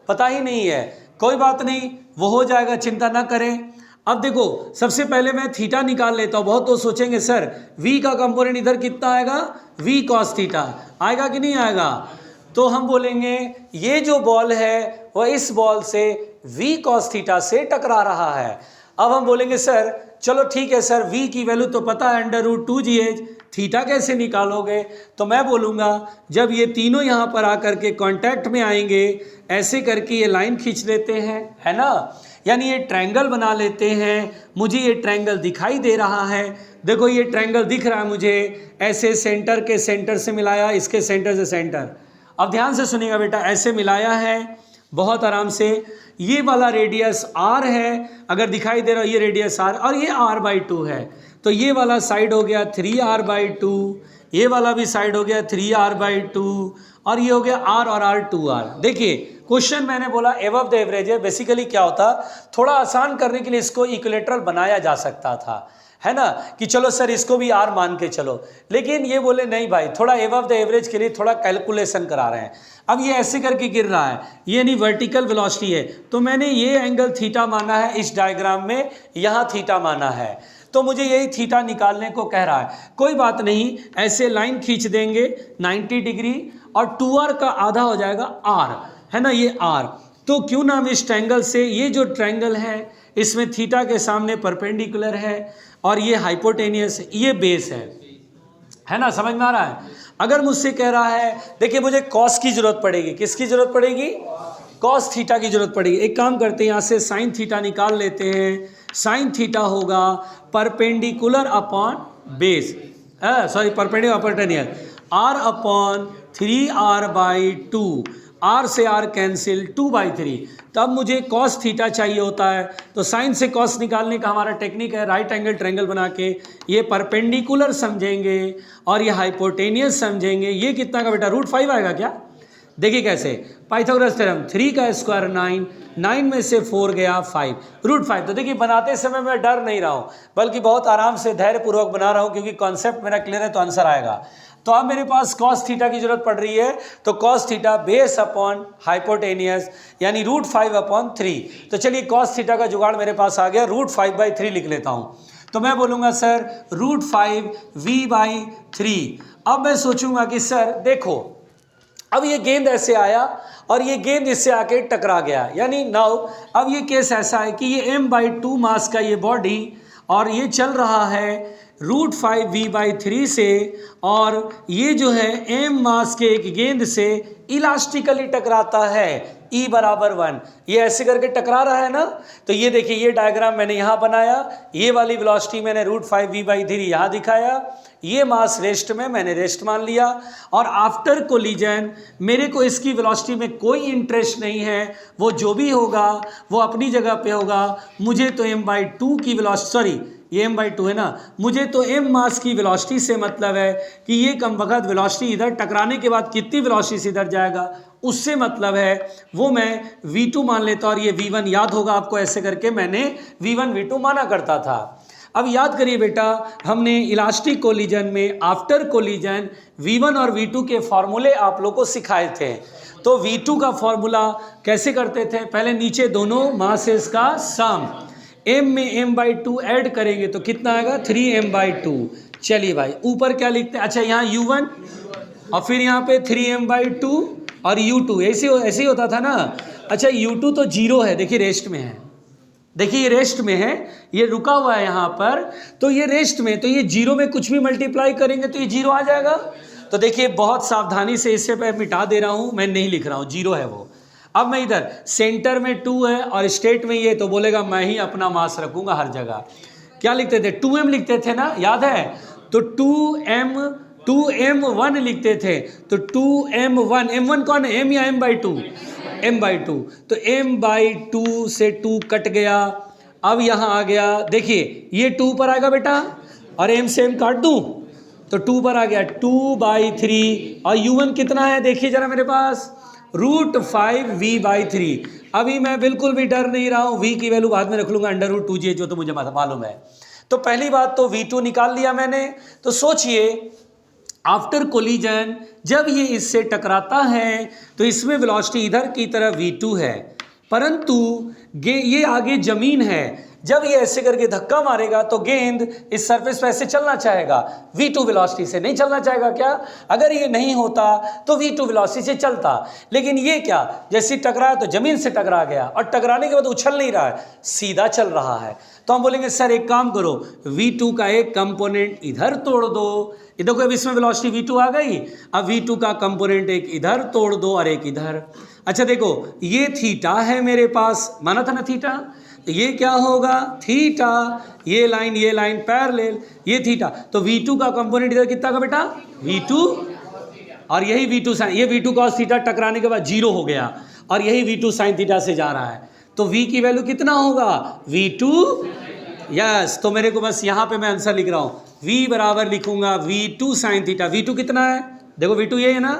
पता ही नहीं है। कोई बात नहीं, वो हो जाएगा, चिंता ना करें। अब देखो, सबसे पहले मैं थीटा निकाल लेता हूँ। बहुत तो सोचेंगे सर v का कंपोनेंट इधर कितना आएगा, v cos थीटा आएगा कि नहीं आएगा? तो हम बोलेंगे ये जो बॉल है वह इस बॉल से v cos थीटा से टकरा रहा है। अब हम बोलेंगे सर चलो ठीक है सर, v की वैल्यू तो पता है √2gh, थीटा कैसे निकालोगे? तो मैं बोलूँगा जब ये तीनों यहाँ पर आकर के कांटेक्ट में आएंगे, ऐसे करके ये लाइन खींच लेते हैं, है ना, यानी ये ट्रायंगल बना लेते हैं। मुझे ये ट्रायंगल दिखाई दे रहा है, देखो ये ट्रायंगल दिख रहा है मुझे, ऐसे सेंटर के सेंटर से मिलाया, इसके सेंटर से सेंटर। अब ध्यान से सुनिएगा बेटा, ऐसे मिलाया है बहुत आराम से। ये वाला रेडियस r है, अगर दिखाई दे रहा है ये रेडियस r, और ये r/2 है। तो ये वाला साइड हो गया 3r/2, ये वाला भी साइड हो गया 3r/2, और ये हो गया r और r 2r। देखिए क्वेश्चन मैंने बोला एबव द एवरेज है। बेसिकली क्या होता, थोड़ा आसान करने के लिए इसको इक्विलेटरल बनाया जा सकता था, है ना, कि चलो सर इसको भी r मान के चलो, लेकिन ये बोले नहीं भाई, थोड़ा एबव द एवरेज के लिए थोड़ा कैलकुलेशन करा रहे हैं। अब ये ऐसे करके गिर रहा है, ये नहीं वर्टिकल वेलोसिटी है, तो मैंने ये एंगल थीटा माना है, इस डायग्राम में यहाँ थीटा माना है, तो मुझे यही थीटा निकालने को कह रहा है। कोई बात नहीं, ऐसे लाइन खींच देंगे 90 डिग्री, और 2r का आधा हो जाएगा r, है ना, ये r। तो क्यों ना हम इस ट्रायंगल से, ये जो ट्रायंगल है इसमें थीटा के सामने परपेंडिकुलर है और ये हाइपोटेनियस, ये बेस है ना, समझ में आ रहा है? अगर मुझसे कह रहा है देखिए मुझे कॉस की जरूरत पड़ेगी, किसकी जरूरत पड़ेगी? कॉस थीटा की जरूरत पड़ेगी। एक काम करते हैं, यहाँ से साइन थीटा निकाल लेते हैं। साइन थीटा होगा perpendicular upon base, sorry perpendicular अपॉर्टेनियर, r/3r/2, r से r कैंसिल 2/3। तब मुझे कॉस थीटा चाहिए होता है, तो साइन से कॉस निकालने का हमारा टेक्निक है राइट एंगल ट्रायंगल बना के ये परपेंडिकुलर समझेंगे और ये हाइपोटेनियस समझेंगे। ये कितना का बेटा, √5 आएगा क्या? देखिए कैसे, पाइथागोरस थ्योरम, 3 का स्क्वायर 9, 9 में से 4 गया 5, √5। तो देखिए बनाते समय मैं डर नहीं रहा हूँ, बल्कि बहुत आराम से धैर्यपूर्वक बना रहा हूँ, क्योंकि कॉन्सेप्ट मेरा क्लियर है तो आंसर आएगा। तो अब मेरे पास cos थीटा की जरूरत पड़ रही है, तो cos theta base upon hypotenuse यानी √5/3। तो चलिए cos थीटा का जुगाड़ मेरे पास आ गया, √5/3 लिख लेता हूँ। तो मैं बोलूँगा सर √5v/3। अब मैं सोचूंगा कि सर देखो, अब ये गेंद ऐसे आया और ये गेंद इससे आके टकरा गया, यानी नाउ अब ये केस ऐसा है कि ये m/2 मास का ये बॉडी, और ये चल रहा है √5v/3 से, और ये जो है m मास के एक गेंद से इलास्टिकली टकराता है, E = 1। ये ऐसे करके टकरा रहा है ना। तो ये देखिए, ये डायग्राम मैंने यहाँ बनाया, ये वाली वेलोसिटी मैंने √5v/3 यहाँ दिखाया, ये मास रेस्ट में मैंने रेस्ट मान लिया, और आफ्टर कोलिजन मेरे को इसकी वेलोसिटी में कोई इंटरेस्ट नहीं है, वो जो भी होगा वो अपनी जगह पे होगा। मुझे तो m/2 की वेलोसिटी, सॉरी ये m/2 है ना, मुझे तो m मास की वेलोसिटी से मतलब है कि ये कम वक्त वेलोसिटी इधर टकराने के बाद कितनी वेलोसिटी से इधर जाएगा उससे मतलब है, वो मैं v2 मान लेता, और ये v1 याद होगा आपको, ऐसे करके मैंने v1 v2 माना करता था। अब याद करिए बेटा, हमने इलास्टिक कोलिजन में आफ्टर कोलिजन v1 और v2 के फॉर्मूले आप लोग को सिखाए थे। तो v2 का फॉर्मूला कैसे करते थे, पहले नीचे दोनों मासेस का सम, m में m/2 ऐड करेंगे तो कितना आएगा, 3m/2। चलिए भाई ऊपर क्या लिखते हैं, अच्छा यहाँ u1 और फिर यहाँ पे 3m/2 और u2, ऐसे ही होता था ना। अच्छा u2 तो 0 है, देखिए रेस्ट में है, देखिए ये रेस्ट में है, ये रुका हुआ है यहाँ पर, तो ये रेस्ट में, तो ये जीरो में कुछ भी मल्टीप्लाई करेंगे तो ये जीरो आ जाएगा। तो देखिए बहुत सावधानी से इससे मैं मिटा दे रहा हूँ, मैं नहीं लिख रहा हूँ, जीरो है वो। अब मैं इधर सेंटर में 2 है और स्टेट में ये, तो बोलेगा मैं ही अपना मास रखूंगा हर जगह। क्या लिखते थे, 2m लिखते थे ना, याद है? तो 2m1 लिखते थे, तो 2m1, m1 कौन है, m या m/2, m/2, तो m/2 से 2 कट गया। अब यहाँ आ गया, देखिए ये 2 पर आएगा बेटा, और m से m काट दूँ तो 2 पर आ गया, 2/3, और u1 कितना है देखिए जरा मेरे पास, √5v/3। अभी मैं बिल्कुल भी डर नहीं रहा हूँ, v की वैल्यू बाद में रख लूँगा, √2g जो तो मुझे मालूम है। तो पहली बात तो v2 निकाल लिया मैंने। तो सोचिए आफ्टर कोलिजन जब ये इससे टकराता है तो इसमें वेलोसिटी इधर की तरफ v2 है, परंतु ये आगे जमीन है, जब ये ऐसे करके धक्का मारेगा तो गेंद इस सरफेस पे ऐसे चलना चाहेगा, v2 वेलोसिटी से नहीं चलना चाहेगा क्या? अगर ये नहीं होता तो v2 वेलोसिटी से चलता, लेकिन ये क्या, जैसे टकराया तो जमीन से टकरा गया, और टकराने के बाद उछल नहीं रहा है, सीधा चल रहा है। तो हम बोलेंगे सर एक काम करो, v2 का एक कंपोनेंट इधर तोड़ दो। ये देखो अब इसमें वेलोसिटी v2 आ गई, अब v2 का कंपोनेंट एक इधर तोड़ दो और एक इधर। अच्छा देखो ये थीटा है मेरे पास, माना था ना थीटा, तो ये क्या होगा, थीटा, ये लाइन पैरेलल, ये थीटा, तो v2 का कंपोनेंट इधर कितना का बेटा, v2, और यही v2 साइन, ये v2 cos थीटा टकराने के बाद जीरो हो गया, और यही v2 साइन थीटा से जा रहा है, तो v की वैल्यू कितना होगा, v2, यस। तो मेरे को बस यहाँ पे मैं आंसर लिख रहा हूँ, v बराबर लिखूंगा v2 साइन थीटा। v2 कितना है, देखो v2 ये है ना,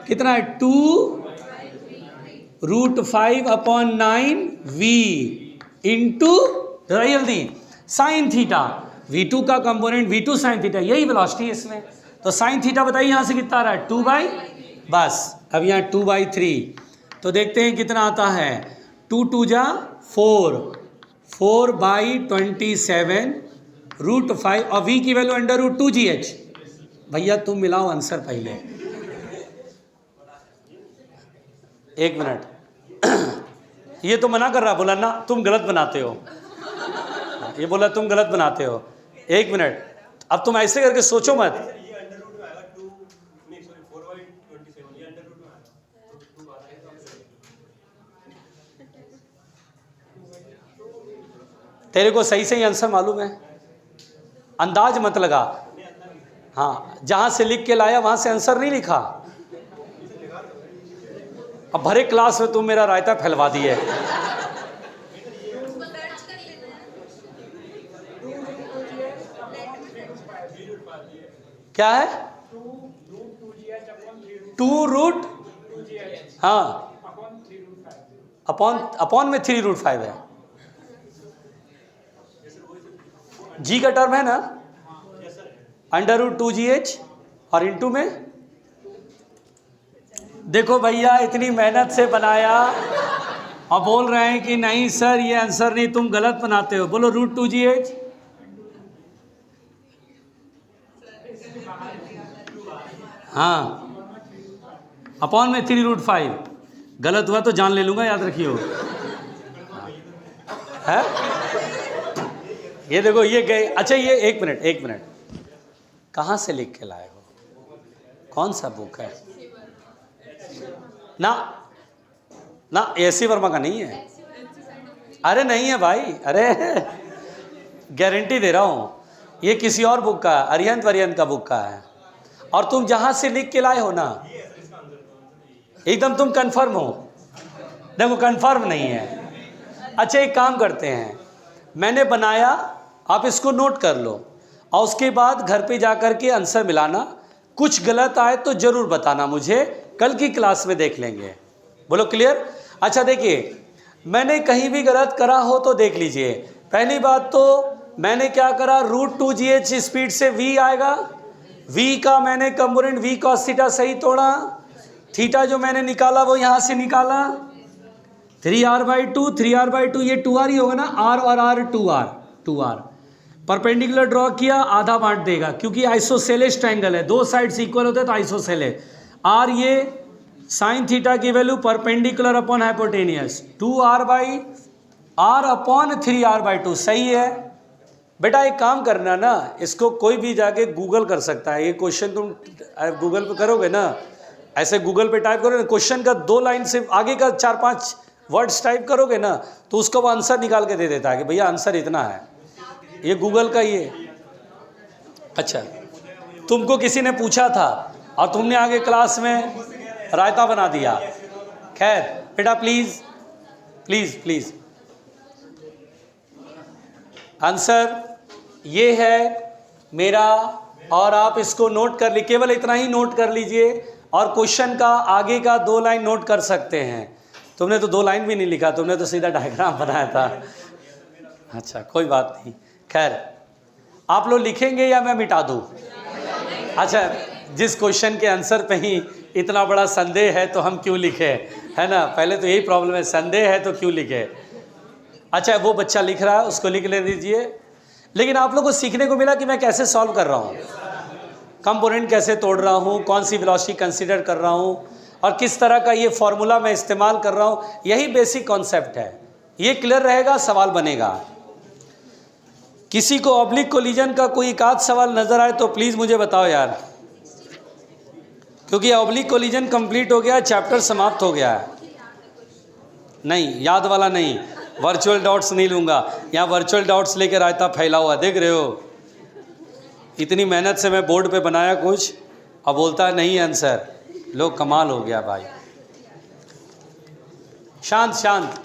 कितना है, 2√5/9v इंटू जल्दी साइन थीटा, v2 का कंपोनेंट v2 साइन थीटा, यही वेलोसिटी है इसमें। तो साइन थीटा बताइए यहाँ से कितना आ रहा है, 2 बाई, बस अब यहाँ 2/3, तो देखते हैं कितना आता है, 2 जा 4, 4/27 √5, और v की वैल्यू √2gh। भैया तुम मिलाओ आंसर पहले, एक मिनट। ये तो मना कर रहा, बोला ना तुम गलत बनाते हो, ये बोला तुम गलत बनाते हो। एक मिनट, अब तुम ऐसे करके सोचो मत, तेरे को सही सही आंसर मालूम है, अंदाज मत लगा। हाँ जहां से लिख के लाया वहां से आंसर नहीं लिखा, अब भरे क्लास में तुम मेरा रायता फैलवा दिए। क्या है, 2 हाँ अपॉन में 3√5 है, जी का टर्म है ना, √2gh, और इंटू में, देखो भैया इतनी मेहनत से बनाया और बोल रहे हैं कि नहीं सर ये आंसर नहीं, तुम गलत बनाते हो। बोलो √2gh, हाँ अपॉन में 3√5, गलत हुआ तो जान ले लूंगा, याद रखियो है। ये देखो ये गए, अच्छा ये एक मिनट, कहाँ से लिख के लाए हो, कौन सा बुक है? ना एसी वर्मा का नहीं है, अरे नहीं है भाई, अरे गारंटी दे रहा हूँ, ये किसी और बुक का, अरिहंत वरियंत का बुक का है, और तुम जहाँ से लिख के लाए हो ना, एकदम तुम कंफर्म हो? देखो कंफर्म नहीं है। अच्छा एक काम करते हैं, मैंने बनाया, आप इसको नोट कर लो, और उसके बाद घर पे जा कर के आंसर मिलाना, कुछ गलत आए तो ज़रूर बताना मुझे, कल की क्लास में देख लेंगे। बोलो क्लियर? अच्छा देखिए मैंने कहीं भी गलत करा हो तो देख लीजिए। पहली बात तो मैंने क्या करा, √2gh स्पीड से v आएगा, v का मैंने कंपोनेंट v cos थीटा सही तोड़ा, थीटा जो मैंने निकाला वो यहाँ से निकाला, 3r/2 ये 2r ही होगा ना, r और r 2r परपेंडिकुलर ड्रॉ किया, आधा बांट देगा क्योंकि आइसोसेलेस ट्रायंगल है, दो साइड्स इक्वल होते हैं तो आइसोसेलेस। r ये साइन थीटा की value perpendicular upon hypotenuse, 2r/, r/3r/2 सही है बेटा। एक काम करना ना, इसको कोई भी जाके गूगल कर सकता है। ये क्वेश्चन तुम गूगल पे करोगे ना, ऐसे गूगल पे टाइप करोगे ना, क्वेश्चन का 2 लाइन से आगे का 4-5 वर्ड्स टाइप करोगे ना, तो उसका वो आंसर निकाल के दे देता है कि भैया आंसर इतना है। ये गूगल का ही है। अच्छा, तुमको किसी ने पूछा था और तुमने आगे क्लास में रायता बना दिया। खैर बेटा प्लीज़ प्लीज़ प्लीज़, आंसर ये है मेरा, और आप इसको नोट कर ली, केवल इतना ही नोट कर लीजिए, और क्वेश्चन का आगे का 2 लाइन नोट कर सकते हैं। तुमने तो 2 लाइन भी नहीं लिखा, तुमने तो सीधा डायग्राम बनाया था। अच्छा कोई बात नहीं, खैर आप लोग लिखेंगे या मैं मिटा दूँ? अच्छा, जिस क्वेश्चन के आंसर पे ही इतना बड़ा संदेह है तो हम क्यों लिखे, है ना? पहले तो यही प्रॉब्लम है, संदेह है तो क्यों लिखे। अच्छा वो बच्चा लिख रहा है, उसको लिख ले दीजिए। लेकिन आप लोगों को सीखने को मिला कि मैं कैसे सॉल्व कर रहा हूँ, कंपोनेंट कैसे तोड़ रहा हूँ, कौन सी वेलोसिटी कंसीडर कर रहा हूँ, और किस तरह का ये फॉर्मूला मैं इस्तेमाल कर रहा हूँ। यही बेसिक कॉन्सेप्ट है। ये क्लियर रहेगा, सवाल बनेगा। किसी को ऑब्लिक कोलिजन का कोई एक आध सवाल नजर आए तो प्लीज़ मुझे बताओ यार, क्योंकि ऑब्लिक कोलिजन कंप्लीट हो गया, चैप्टर समाप्त हो गया है। नहीं, याद वाला नहीं, वर्चुअल डॉट्स नहीं लूँगा। यहाँ वर्चुअल डॉट्स लेकर रायता फैला हुआ देख रहे हो। इतनी मेहनत से मैं बोर्ड पे बनाया कुछ, अब बोलता है नहीं आंसर। लो कमाल हो गया भाई। शांत शांत।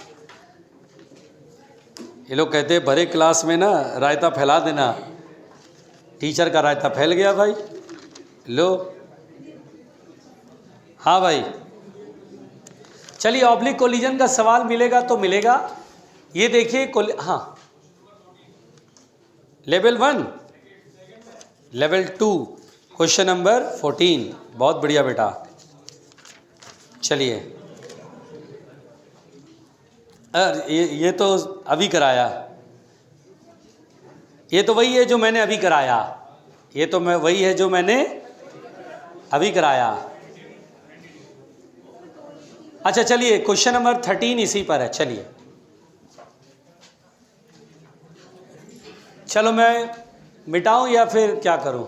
ये लोग कहते हैं भरे क्लास में ना रायता फैला देना। टीचर का रायता फैल गया भाई। लो हाँ भाई, चलिए ऑब्लिक कोलिजन का सवाल मिलेगा तो मिलेगा। ये देखिए हाँ, लेवल 1, लेवल 2, क्वेश्चन नंबर 14। बहुत बढ़िया बेटा। चलिए ये तो अभी कराया, ये तो वही है जो मैंने अभी कराया, ये तो मैं वही है जो मैंने अभी कराया। अच्छा चलिए क्वेश्चन नंबर 13 इसी पर है। चलिए चलो मैं मिटाऊं या फिर क्या करूं?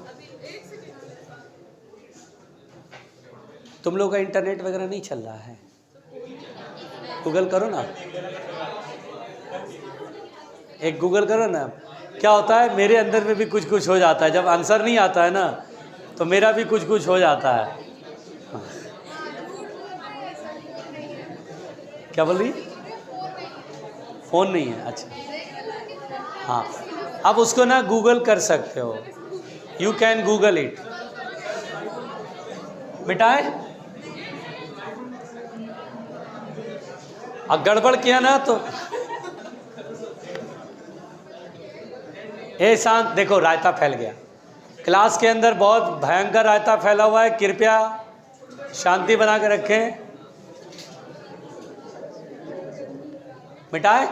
तुम लोग का इंटरनेट वगैरह नहीं चल रहा है? गूगल करो ना, एक गूगल करो ना। क्या होता है मेरे अंदर में भी कुछ कुछ हो जाता है, जब आंसर नहीं आता है ना तो मेरा भी कुछ कुछ हो जाता है। हाँ। क्या बोल रही? फ़ोन नहीं है? अच्छा हाँ, अब उसको ना गूगल कर सकते हो, यू कैन गूगल इट। मिटाए? अब गड़बड़ किया ना तो ए शांत। देखो रायता फैल गया, क्लास के अंदर बहुत भयंकर रायता फैला हुआ है। कृपया शांति बना के रखें। मिटाए?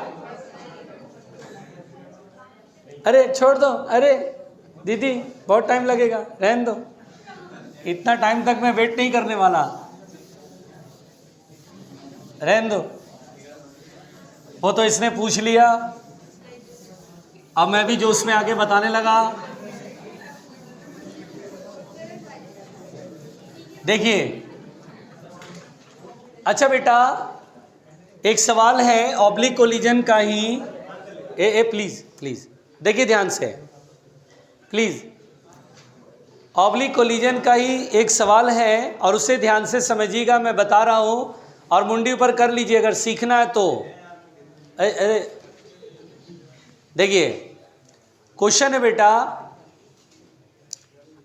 अरे छोड़ दो, अरे दीदी बहुत टाइम लगेगा, रहने दो। इतना टाइम तक मैं वेट नहीं करने वाला, रहने दो। वो तो इसने पूछ लिया, अब मैं भी जो उसमें आगे बताने लगा। देखिए अच्छा बेटा, एक सवाल है ऑब्लिक कोलिजन का ही। प्लीज प्लीज देखिए ध्यान से, प्लीज। ऑब्लिक कोलिजन का ही एक सवाल है और उसे ध्यान से समझिएगा, मैं बता रहा हूं, और मुंडी ऊपर कर लीजिए अगर सीखना है तो। अरे देखिए क्वेश्चन है बेटा,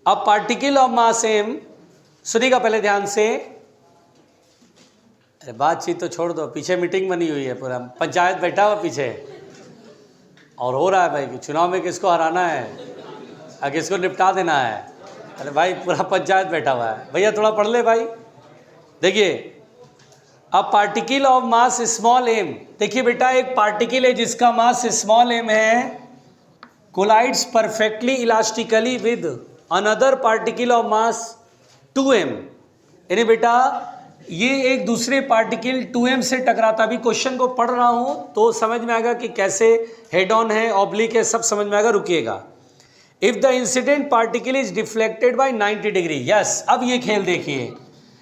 अ पार्टिकल ऑफ मास m, सुनिएगा पहले ध्यान से। अरे बातचीत तो छोड़ दो, पीछे मीटिंग बनी हुई है, पूरा पंचायत बैठा हुआ पीछे और हो रहा है भाई कि चुनाव में किसको हराना है और किसको निपटा देना है। अरे भाई पूरा पंचायत बैठा हुआ है, भैया थोड़ा पढ़ ले भाई। देखिए a particle of mass small m, देखिए बेटा एक पार्टिकल है जिसका मास स्मॉल m है, collides perfectly elastically with another particle of mass 2m। यानी बेटा ये एक दूसरे पार्टिकल 2m से टकराता, अभी क्वेश्चन को पढ़ रहा हूं तो समझ में आएगा कि कैसे हेड ऑन है, ऑब्लिक है, सब समझ में आएगा, रुकिएगा। If the incident particle is deflected by 90 degree, yes. अब ये खेल देखिए,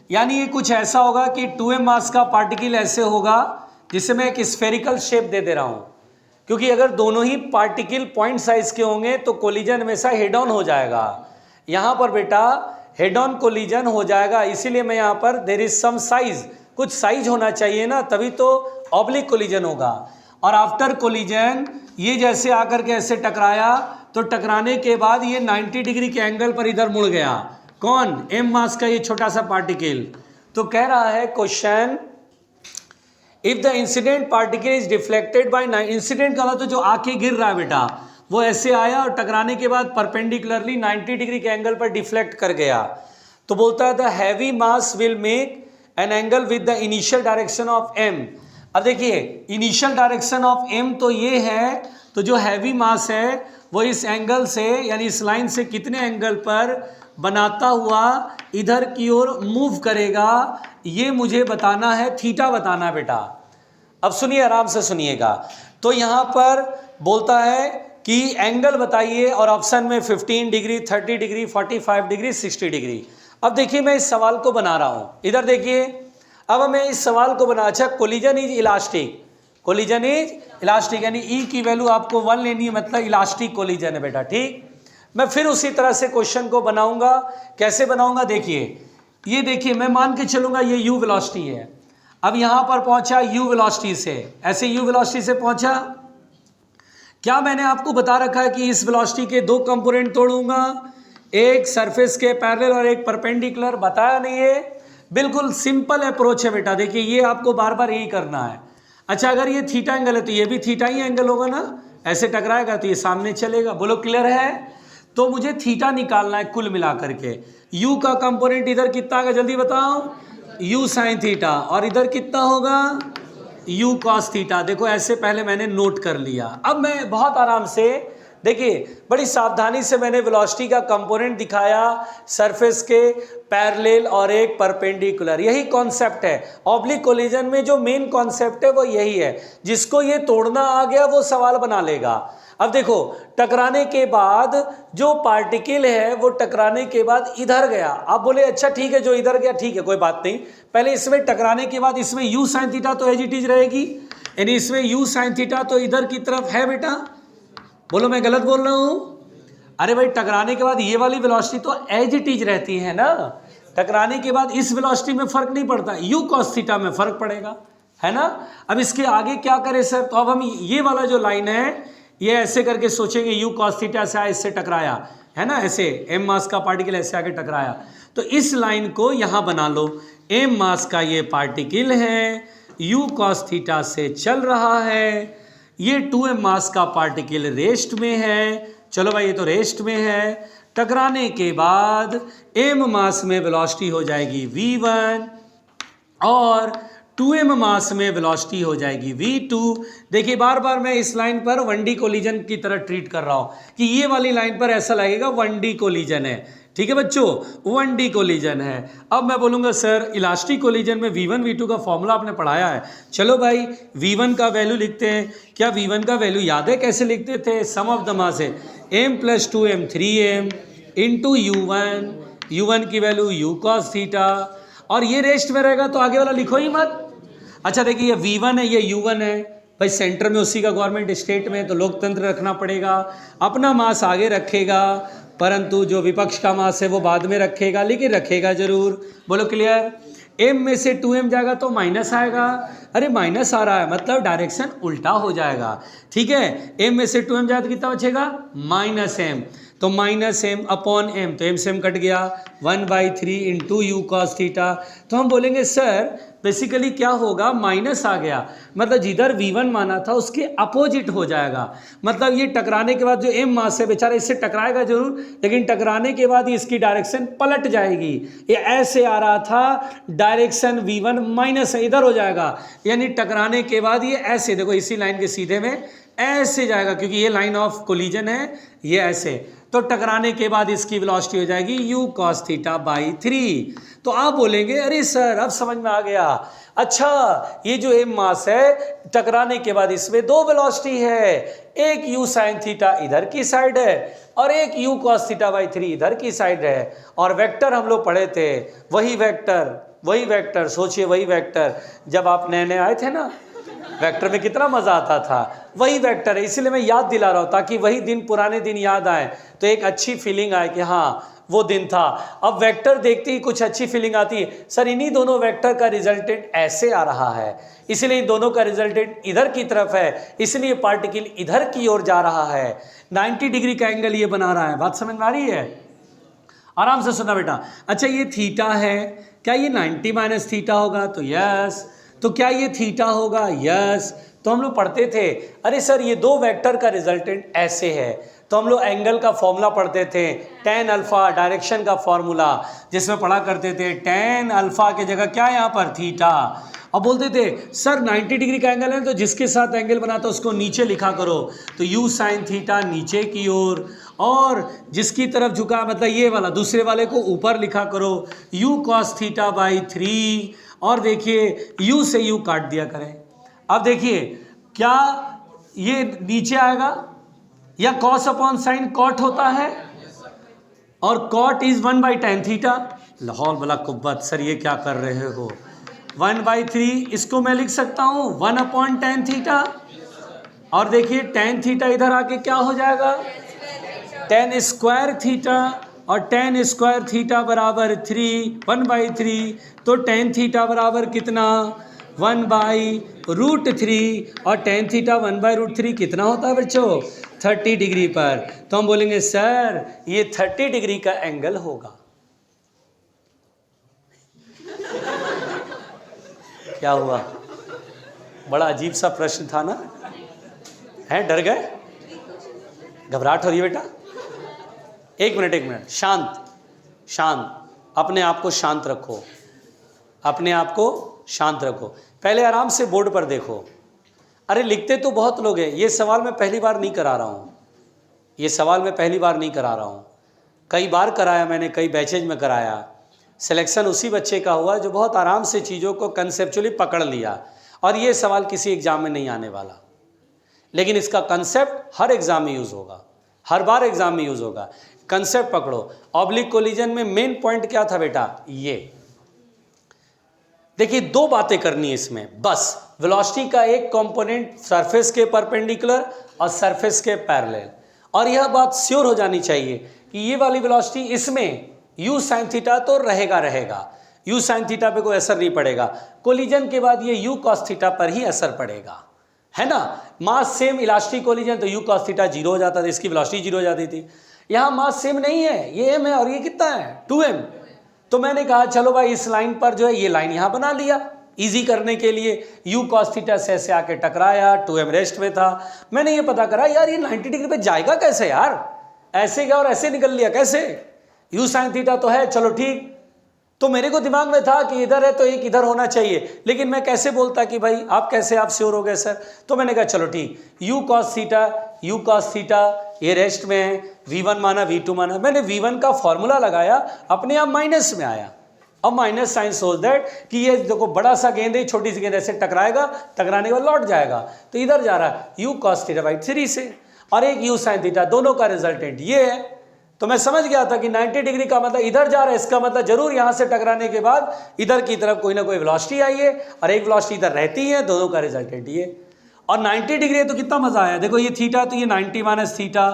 यानी ये कुछ ऐसा होगा कि 2m मास का पार्टिकल ऐसे होगा, जिसे मैं एक स्फेरिकल शेप दे रहा हूं, क्योंकि अगर दोनों ही पार्टिकल पॉइंट साइज के होंगे तो कोलिजन हमेशा हेड ऑन हो जाएगा। यहां पर बेटा हेड ऑन कोलिजन हो जाएगा, इसीलिए मैं यहां पर देयर इज सम साइज, कुछ साइज होना चाहिए ना, तभी तो ऑब्लिक कोलिजन होगा। और आफ्टर कोलिजन ये जैसे आकर के ऐसे टकराया, तो टकराने के बाद ये 90 डिग्री के एंगल पर इधर मुड़ गया। कौन? m मास का ये छोटा सा पार्टिकल। तो कह रहा है question, if the incident particle is deflected bye, incident का तो जो आके गिर रहा है बेटा, वो ऐसे आया और टकराने के बाद परपेंडिकुलरली 90 डिग्री के एंगल पर डिफ्लेक्ट कर गया। तो बोलता है the heavy mass will make an angle with the initial direction of m। अब देखिए इनिशियल डायरेक्शन ऑफ m तो ये है, तो जो हैवी मास है वो इस एंगल से, यानी इस लाइन से कितने एंगल पर बनाता हुआ इधर की ओर मूव करेगा, ये मुझे बताना है, थीटा बताना है बेटा। अब सुनिए, आराम से सुनिएगा। तो यहाँ पर बोलता है कि एंगल बताइए, और ऑप्शन में 15 डिग्री, 30 डिग्री, 45 डिग्री, 60 डिग्री। अब देखिए मैं इस सवाल को बना रहा हूँ, इधर देखिए। अब मैं इस सवाल को बना, अच्छा collision is elastic, collision is elastic, यानी ई की वैल्यू आपको 1 लेनी है, मतलब इलास्टिक कोलिजन है बेटा, ठीक। मैं फिर उसी तरह से क्वेश्चन को बनाऊंगा। कैसे बनाऊंगा? देखिए, ये देखिए मैं मान के चलूंगा ये u वेलोसिटी है। अब यहां पर पहुंचा u वेलोसिटी से, ऐसे u वेलोसिटी से पहुंचा। क्या मैंने आपको बता रखा है कि इस वेलोसिटी के दो कंपोनेंट तोड़ूंगा, एक सरफेस के पैरेलल और एक परपेंडिकुलर? बताया नहीं है? बिल्कुल सिंपल अप्रोच है बेटा। देखिए ये आपको बार बार यही करना है। अच्छा अगर ये थीटा एंगल है तो ये भी थीटा ही एंगल होगा ना, ऐसे टकराएगा तो ये सामने चलेगा। बोलो क्लियर है? तो मुझे थीटा निकालना है कुल मिलाकर के। u का कंपोनेंट इधर कितना आएगा जल्दी बताओ? u साइन थीटा, और इधर कितना होगा? u cos theta. देखो ऐसे पहले मैंने नोट कर लिया। अब मैं बहुत आराम से, देखिए बड़ी सावधानी से मैंने वेलोसिटी का कंपोनेंट दिखाया, सरफेस के पैरेलल और एक परपेंडिकुलर। यही कॉन्सेप्ट है ऑब्लिक कोलिजन में, जो मेन कॉन्सेप्ट है वो यही है। जिसको ये तोड़ना आ गया वो सवाल बना लेगा। अब देखो टकराने के बाद जो पार्टिकल है वो टकराने के बाद इधर गया। आप बोले अच्छा ठीक है जो इधर गया ठीक है कोई बात नहीं, पहले इसमें टकराने के बाद इसमें u साइन थीटा तो एज इट इज रहेगी, यानी इसमें u साइन थीटा तो इधर की तरफ है बेटा। बोलो मैं गलत बोल रहा हूं? अरे भाई टकराने के बाद ये वाली वेलोसिटी तो एज इट इज रहती है ना, टकराने के बाद इस वेलोसिटी में फर्क नहीं पड़ता, u cos थीटा में फर्क पड़ेगा, है ना। अब इसके आगे क्या करें सर? तो अब हम ये वाला जो लाइन है ये ऐसे करके सोचेंगे u cos थीटा से आया, इससे टकराया, है ना, ऐसे m मास का पार्टिकल ऐसे आके टकराया, तो इस लाइन को यहां बना लो। m मास का ये पार्टिकल है, u cos थीटा से चल रहा है, ये 2m मास का पार्टिकल रेस्ट में है। चलो भाई ये तो रेस्ट में है। टकराने के बाद m मास में वेलोसिटी हो जाएगी v1 और 2m मास में वेलोसिटी हो जाएगी v2। देखिए बार बार मैं इस लाइन पर 1D कोलिजन की तरह ट्रीट कर रहा हूं कि ये वाली लाइन पर ऐसा लगेगा 1D कोलिजन है, ठीक है बच्चों, 1D कोलिजन है। अब मैं बोलूंगा सर इलास्टिक कोलिजन में v1 v2 का फॉर्मूला आपने पढ़ाया है। चलो भाई v1 का वैल्यू लिखते हैं। क्या v1 का वैल्यू याद है कैसे लिखते थे? सम ऑफ द मास है m + 2m 3m into u1 की वैल्यू u cos थीटा, और ये रेस्ट में रहेगा तो आगे वाला लिखो ही मत। अच्छा देखिए ये v1 है ये u1 है, भाई सेंटर में उसी का गवर्नमेंट स्टेट में, तो लोकतंत्र रखना पड़ेगा। अपना मास आगे रखेगा परंतु जो विपक्ष का मास है वो बाद में रखेगा, लेकिन रखेगा जरूर। बोलो क्लियर? m में से 2m जाएगा तो माइनस आएगा। अरे माइनस आ रहा है मतलब डायरेक्शन उल्टा हो जाएगा, ठीक है। m में से 2m जाए तो कितना बचेगा? -m, तो -m अपॉन m, तो m से m कट गया, 1/3 इंटू u cos थीटा। तो हम बोलेंगे सर बेसिकली क्या होगा, माइनस आ गया मतलब जिधर v1 माना था उसके अपोजिट हो जाएगा। मतलब ये टकराने के बाद जो m मास है बेचारा इससे टकराएगा जरूर, लेकिन टकराने के बाद इसकी डायरेक्शन पलट जाएगी। ये ऐसे आ रहा था, डायरेक्शन v1 माइनस है, इधर हो जाएगा, यानी टकराने के बाद ये ऐसे, देखो इसी लाइन के सीधे में ऐसे जाएगा क्योंकि ये लाइन ऑफ कोलिजन है, ये ऐसे। तो टकराने के बाद इसकी वेलोसिटी हो जाएगी u cos थीटा/3। तो आप बोलेंगे अरे सर अब समझ में आ गया, अच्छा ये जो एम मास है टकराने के बाद इसमें दो वेलोसिटी है, एक यू साइन थीटा इधर की साइड है और एक यू कॉस थीटा बाई 3 इधर की साइड है। और वेक्टर हम लोग पढ़े थे, वही वेक्टर सोचिए, वही वेक्टर जब आप नए नए आए थे ना, वेक्टर में कितना मजा आता था, वही वेक्टर है। इसीलिए मैं याद दिला रहा हूं ताकि वही दिन, पुराने दिन याद आए तो एक अच्छी फीलिंग आए कि हाँ वो दिन था। अब वेक्टर देखते ही कुछ अच्छी फीलिंग आती है, सर इन्हीं दोनों वेक्टर का रिजल्टेंट ऐसे आ रहा है, इसलिए इन दोनों का रिजल्टेंट इधर की तरफ है, इसलिए पार्टिकल इधर की ओर जा रहा है, 90 डिग्री का एंगल ये बना रहा है। बात समझ में आ रही है? आराम से सुना बेटा। अच्छा ये थीटा है, क्या ये 90 माइनस थीटा होगा? तो यस। तो क्या ये थीटा होगा? यस। तो हम लोग पढ़ते थे अरे सर ये दो वेक्टर का रिजल्टेंट ऐसे है, तो हम लोग एंगल का फॉर्मूला पढ़ते थे, tan अल्फा डायरेक्शन का फॉर्मूला, जिसमें पढ़ा करते थे tan अल्फा की जगह क्या है यहाँ पर थीटा। अब बोलते थे सर 90 डिग्री का एंगल है तो जिसके साथ एंगल बना था उसको नीचे लिखा करो, तो u साइन थीटा नीचे की ओर, और जिसकी तरफ झुका मतलब ये वाला, दूसरे वाले को ऊपर लिखा करो u कॉस थीटा बाई 3, और देखिए u से u काट दिया करें। अब देखिए क्या ये नीचे आएगा, या कॉस अपॉन साइन कॉट होता है, और cot is 1/tan theta. Lahaul बला कुब्बत, सर ये क्या कर रहे हो, 1/3 इसको मैं लिख सकता हूँ 1/tan थीटा, और देखिए tan थीटा इधर आके क्या हो जाएगा, tan स्क्वायर थीटा, और tan स्क्वायर थीटा बराबर 1/3, तो tan थीटा बराबर कितना 1/√3, और tan थीटा 1/√3 कितना होता है बच्चों 30 डिग्री पर। तो हम बोलेंगे सर ये 30 डिग्री का एंगल होगा। क्या हुआ, बड़ा अजीब सा प्रश्न था ना, हैं डर गए, घबराहट हो रही है बेटा? एक मिनट, शांत, अपने आप को शांत रखो, अपने आप को शांत रखो। पहले आराम से बोर्ड पर देखो। अरे लिखते तो बहुत लोग हैं, ये सवाल मैं पहली बार नहीं करा रहा हूँ, ये सवाल मैं पहली बार नहीं करा रहा हूँ, कई बार कराया मैंने, कई बैचेज में कराया। सिलेक्शन उसी बच्चे का हुआ जो बहुत आराम से चीज़ों को कंसेप्चुअली पकड़ लिया, और ये सवाल किसी एग्जाम में नहीं आने वाला, लेकिन इसका कंसेप्ट हर एग्जाम में यूज़ होगा, हर बार एग्जाम में यूज़ होगा। कंसेप्ट पकड़ो। ऑब्लिक कोलिजन में मेन पॉइंट क्या था बेटा, ये देखिए दो बातें करनी है इसमें बस, वेलोसिटी का एक कंपोनेंट सरफेस के परपेंडिकुलर और सरफेस के पैरेलल, और यह बात श्योर हो जानी चाहिए कि ये वाली वेलोसिटी इसमें u साइन थीटा तो रहेगा, u साइन थीटा पे कोई असर नहीं पड़ेगा, कोलिजन के बाद ये u कॉस थीटा पर ही असर पड़ेगा, है ना। मास सेम इलास्टिक कोलिजन तो u कॉस थीटा 0 हो जाता था, इसकी वेलोसिटी 0 हो जाती थी। यहाँ मास सेम नहीं है, ये m है और ये कितना है 2m, तो मैंने कहा चलो भाई इस लाइन पर जो है ये लाइन यहाँ बना लिया इजी करने के लिए, u cos थीटा से ऐसे आके टकराया, 2m रेस्ट में था। मैंने ये पता करा यार ये 90 डिग्री पे जाएगा कैसे यार, ऐसे गया और ऐसे निकल लिया कैसे, u sin थीटा तो है, चलो ठीक। तो मेरे को दिमाग में था कि इधर है तो एक इधर होना चाहिए, लेकिन मैं कैसे बोलता कि भाई आप कैसे, आप श्योर हो गए सर, तो मैंने कहा चलो ठीक, u cos थीटा ये रेस्ट में है, v1 माना v2 माना, मैंने v1 का फॉर्मूला लगाया, अपने आप माइनस में आया। अब माइनस साइन सोच दैट कि ये देखो बड़ा सा गेंद है, छोटी सी गेंद ऐसे टकराएगा, टकराने के बाद लौट जाएगा, तो इधर जा रहा है u cos थीटा बाई 3 से, और एक u sin थीटा, दोनों का रिजल्टेंट ये है। तो मैं समझ गया था कि 90 डिग्री का मतलब इधर जा रहा है, इसका मतलब जरूर यहां से टकराने के बाद इधर की तरफ कोई ना कोई वेलोसिटी आई है, और एक वेलोसिटी इधर रहती है, दोनों का रिजल्टेंट ये। और 90 डिग्री है तो कितना मजा आया, देखो ये थीटा तो ये 90 माइनस थीटा,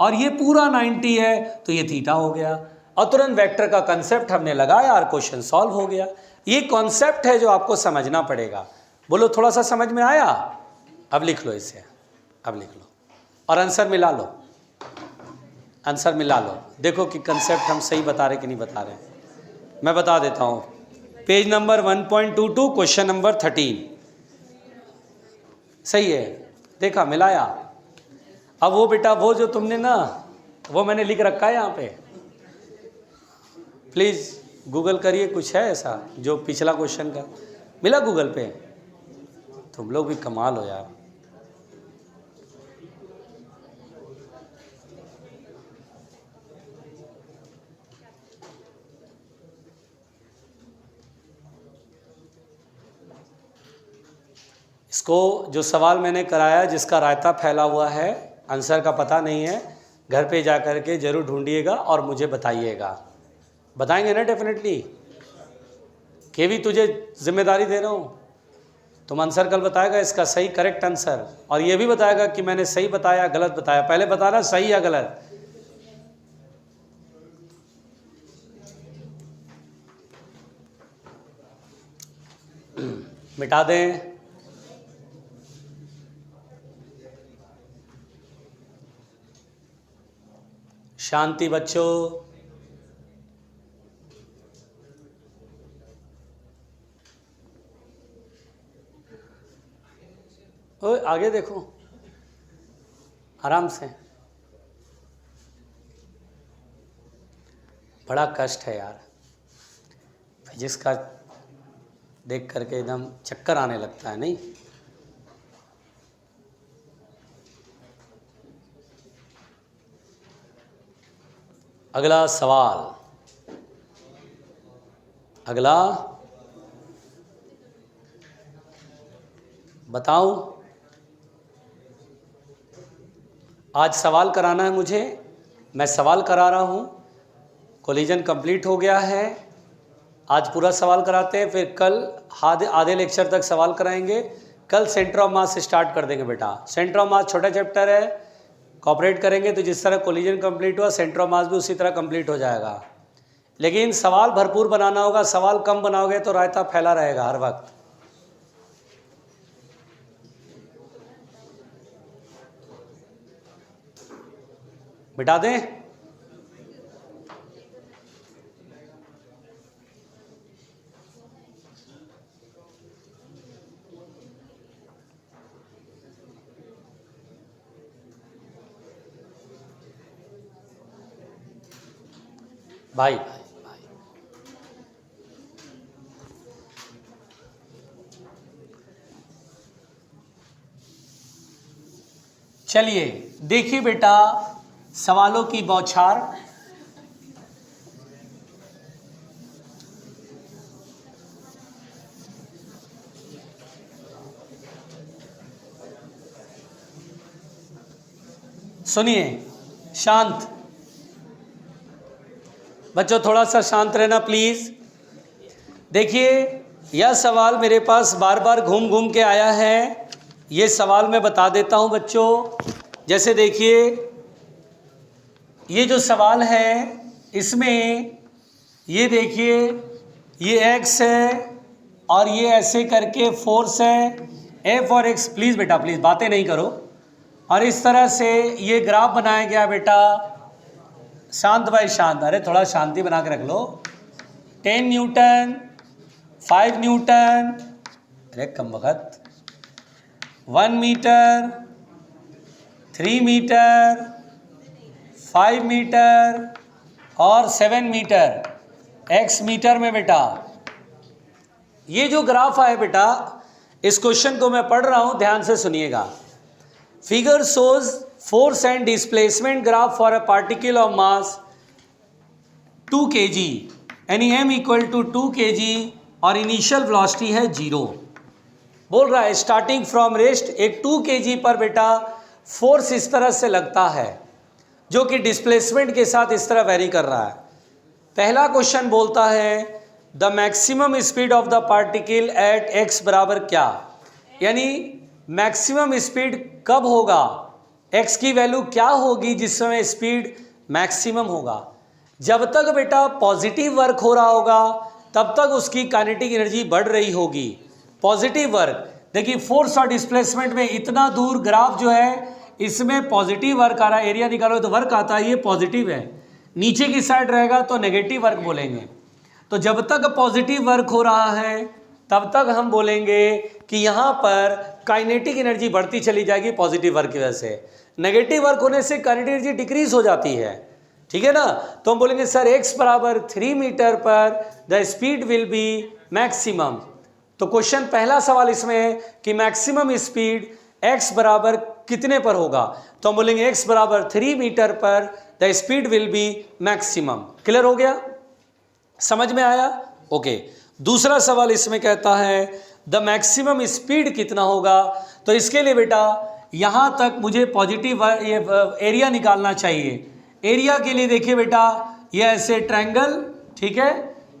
और ये पूरा 90 है तो ये थीटा हो गया, और तुरंत वेक्टर का कंसेप्ट हमने लगाया और क्वेश्चन सॉल्व हो गया। ये कॉन्सेप्ट है जो आपको समझना पड़ेगा। बोलो थोड़ा सा समझ में आया? अब लिख लो इसे, अब लिख लो और आंसर मिला लो, आंसर मिला लो, देखो कि कंसेप्ट हम सही बता रहे कि नहीं बता रहे। मैं बता देता हूँ, पेज नंबर 1.22 क्वेश्चन नंबर 13 सही है, देखा मिलाया। अब वो बेटा वो जो तुमने ना वो मैंने लिख रखा है यहाँ पे, प्लीज़ गूगल करिए, कुछ है ऐसा जो पिछला क्वेश्चन का मिला गूगल पे? तुम लोग भी कमाल हो यार। इसको जो सवाल मैंने कराया जिसका रायता फैला हुआ है, आंसर का पता नहीं है, घर पे जा कर के ज़रूर ढूंढिएगा और मुझे बताइएगा। बताएंगे ना डेफिनेटली। केवी तुझे जिम्मेदारी दे रहा हूँ, तुम आंसर कल बताएगा इसका सही करेक्ट आंसर, और ये भी बताएगा कि मैंने सही बताया गलत बताया। पहले बताना सही या गलत। मिटा दें। शांति बच्चों। ओए आगे देखो आराम से। बड़ा कष्ट है यार, फिजिक्स का देख करके एकदम चक्कर आने लगता है नहीं। अगला सवाल, अगला बताऊं। आज सवाल कराना है मुझे, मैं सवाल करा रहा हूं। कोलिजन कंप्लीट हो गया है, आज पूरा सवाल कराते हैं, फिर कल आधे लेक्चर तक सवाल कराएंगे। कल सेंटर ऑफ मास स्टार्ट कर देंगे बेटा। सेंटर ऑफ मास छोटा चैप्टर है, कॉपरेट करेंगे तो जिस तरह कोलिजन कंप्लीट हुआ सेंटर ऑफ मास भी उसी तरह कंप्लीट हो जाएगा। लेकिन सवाल भरपूर बनाना होगा, सवाल कम बनाओगे तो रायता फैला रहेगा हर वक्त। मिटा दें। भाई चलिए देखिए बेटा सवालों की बौछार। सुनिए, शांत बच्चों, थोड़ा सा शांत रहना प्लीज। देखिए यह सवाल मेरे पास बार बार घूम घूम के आया है, ये सवाल मैं बता देता हूं बच्चों। जैसे देखिए ये जो सवाल है इसमें ये देखिए ये x है और ये ऐसे करके फोर्स है F और x। प्लीज़ बेटा प्लीज़ बातें नहीं करो। और इस तरह से ये ग्राफ बनाया गया बेटा। शांत भाई शांत, अरे थोड़ा शांति बना के रख लो। 10 न्यूटन, 5 न्यूटन, अरे कम वक्त, 1 मीटर, 3 मीटर, 5 मीटर और 7 मीटर, x मीटर में बेटा। ये जो ग्राफ है बेटा, इस क्वेश्चन को मैं पढ़ रहा हूं, ध्यान से सुनिएगा। Figure shows force and displacement graph for a particle of mass 2 kg, यानी m इक्वल टू 2 kg और इनिशियल वेलोसिटी है 0। बोल रहा है स्टार्टिंग फ्रॉम रेस्ट एक 2 kg पर बेटा फोर्स इस तरह से लगता है जो कि डिस्प्लेसमेंट के साथ इस तरह वेरी कर रहा है। पहला क्वेश्चन बोलता है the maximum speed of the particle at x बराबर क्या, यानी मैक्सिमम स्पीड कब होगा, x की वैल्यू क्या होगी जिस समय स्पीड मैक्सिमम होगा। जब तक बेटा पॉजिटिव वर्क हो रहा होगा तब तक उसकी काइनेटिक एनर्जी बढ़ रही होगी। पॉजिटिव वर्क देखिए, फोर्स और डिस्प्लेसमेंट में इतना दूर ग्राफ जो है इसमें पॉजिटिव वर्क आ रहा है, एरिया निकालो तो वर्क आता है, ये पॉजिटिव है। नीचे की साइड रहेगा तो नेगेटिव वर्क बोलेंगे। तो जब तक पॉजिटिव वर्क हो रहा है तब तक हम बोलेंगे कि यहाँ पर काइनेटिक एनर्जी बढ़ती चली जाएगी पॉजिटिव वर्क की वजह से। नेगेटिव वर्क होने से काइनेटिक एनर्जी डिक्रीज हो जाती है, ठीक है ना। तो हम बोलेंगे सर x बराबर 3 मीटर पर the speed will be maximum. तो क्वेश्चन पहला सवाल इसमें है कि मैक्सिमम स्पीड x बराबर कितने पर होगा, तो हम बोलेंगे x बराबर 3 मीटर पर the speed will be maximum. Clear हो गया, समझ में आया? ओके। दूसरा सवाल इसमें कहता है द मैक्सिमम स्पीड कितना होगा। तो इसके लिए बेटा यहाँ तक मुझे पॉजिटिव ये एरिया निकालना चाहिए। एरिया के लिए देखिए बेटा, ये ऐसे ट्रायंगल, ठीक है,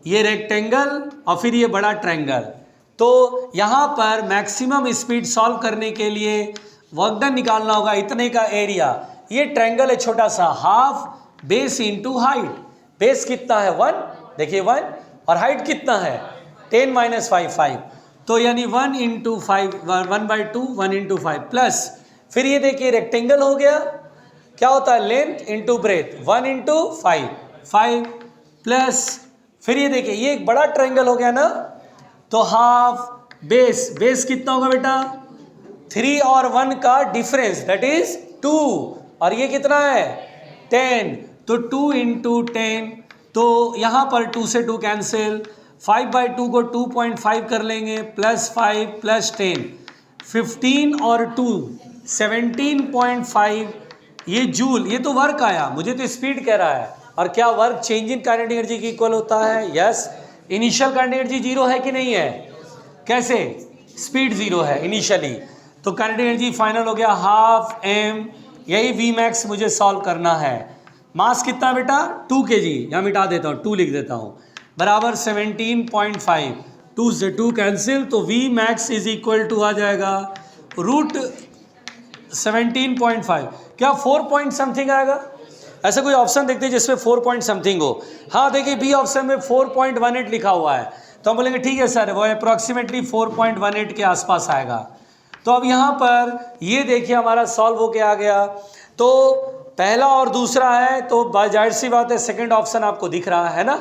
ये रेक्टेंगल और फिर ये बड़ा ट्रायंगल। तो यहाँ पर मैक्सिमम स्पीड सॉल्व करने के लिए वर्क डन निकालना होगा इतने का एरिया। ये ट्रायंगल है छोटा सा, half base into height. Base कितना है 1, देखिए 1, और हाइट कितना है 10 माइनस 5 तो यानी 1 इंटू 5 1/2 1 इंटू 5 प्लस फिर ये देखिए रेक्टेंगल हो गया, क्या होता है length into breadth 1 into 5 plus फिर ये देखिए ये एक बड़ा ट्रायंगल हो गया ना, तो हाफ बेस कितना होगा बेटा 3 और 1 का डिफरेंस दैट इज 2 और ये कितना है 10 तो 2 इंटू 10 तो यहाँ पर 2 से 2 कैंसिल 5/2 को 2.5 कर लेंगे प्लस 5 प्लस 10 15 और 2 17.5 ये जूल। ये तो वर्क आया, मुझे तो स्पीड कह रहा है। और क्या work change in kinetic energy की इक्वल होता है? Yes. Initial kinetic energy zero है कि नहीं है? कैसे? स्पीड जीरो है इनिशियली, तो काइनेटिक एनर्जी फाइनल हो गया हाफ m। यही v मैक्स मुझे सॉल्व करना है। मास कितना बेटा 2 kg, यहाँ मिटा देता हूँ 2 लिख देता हूँ, बराबर 17.5 2 से 2 कैंसिल तो v max is equal to आ जाएगा रूट 17.5। क्या 4 पॉइंट समथिंग आएगा? ऐसा कोई ऑप्शन देखते हैं जिसमें 4 पॉइंट समथिंग हो। हाँ देखिए बी ऑप्शन में 4.18 लिखा हुआ है, तो हम बोलेंगे ठीक है सर वो अप्रॉक्सीमेटली 4.18 के आसपास आएगा। तो अब यहाँ पर ये देखिए हमारा सॉल्व होके आ गया। तो पहला और दूसरा है तो जाहिर सी बात है सेकंड ऑप्शन आपको दिख रहा है ना।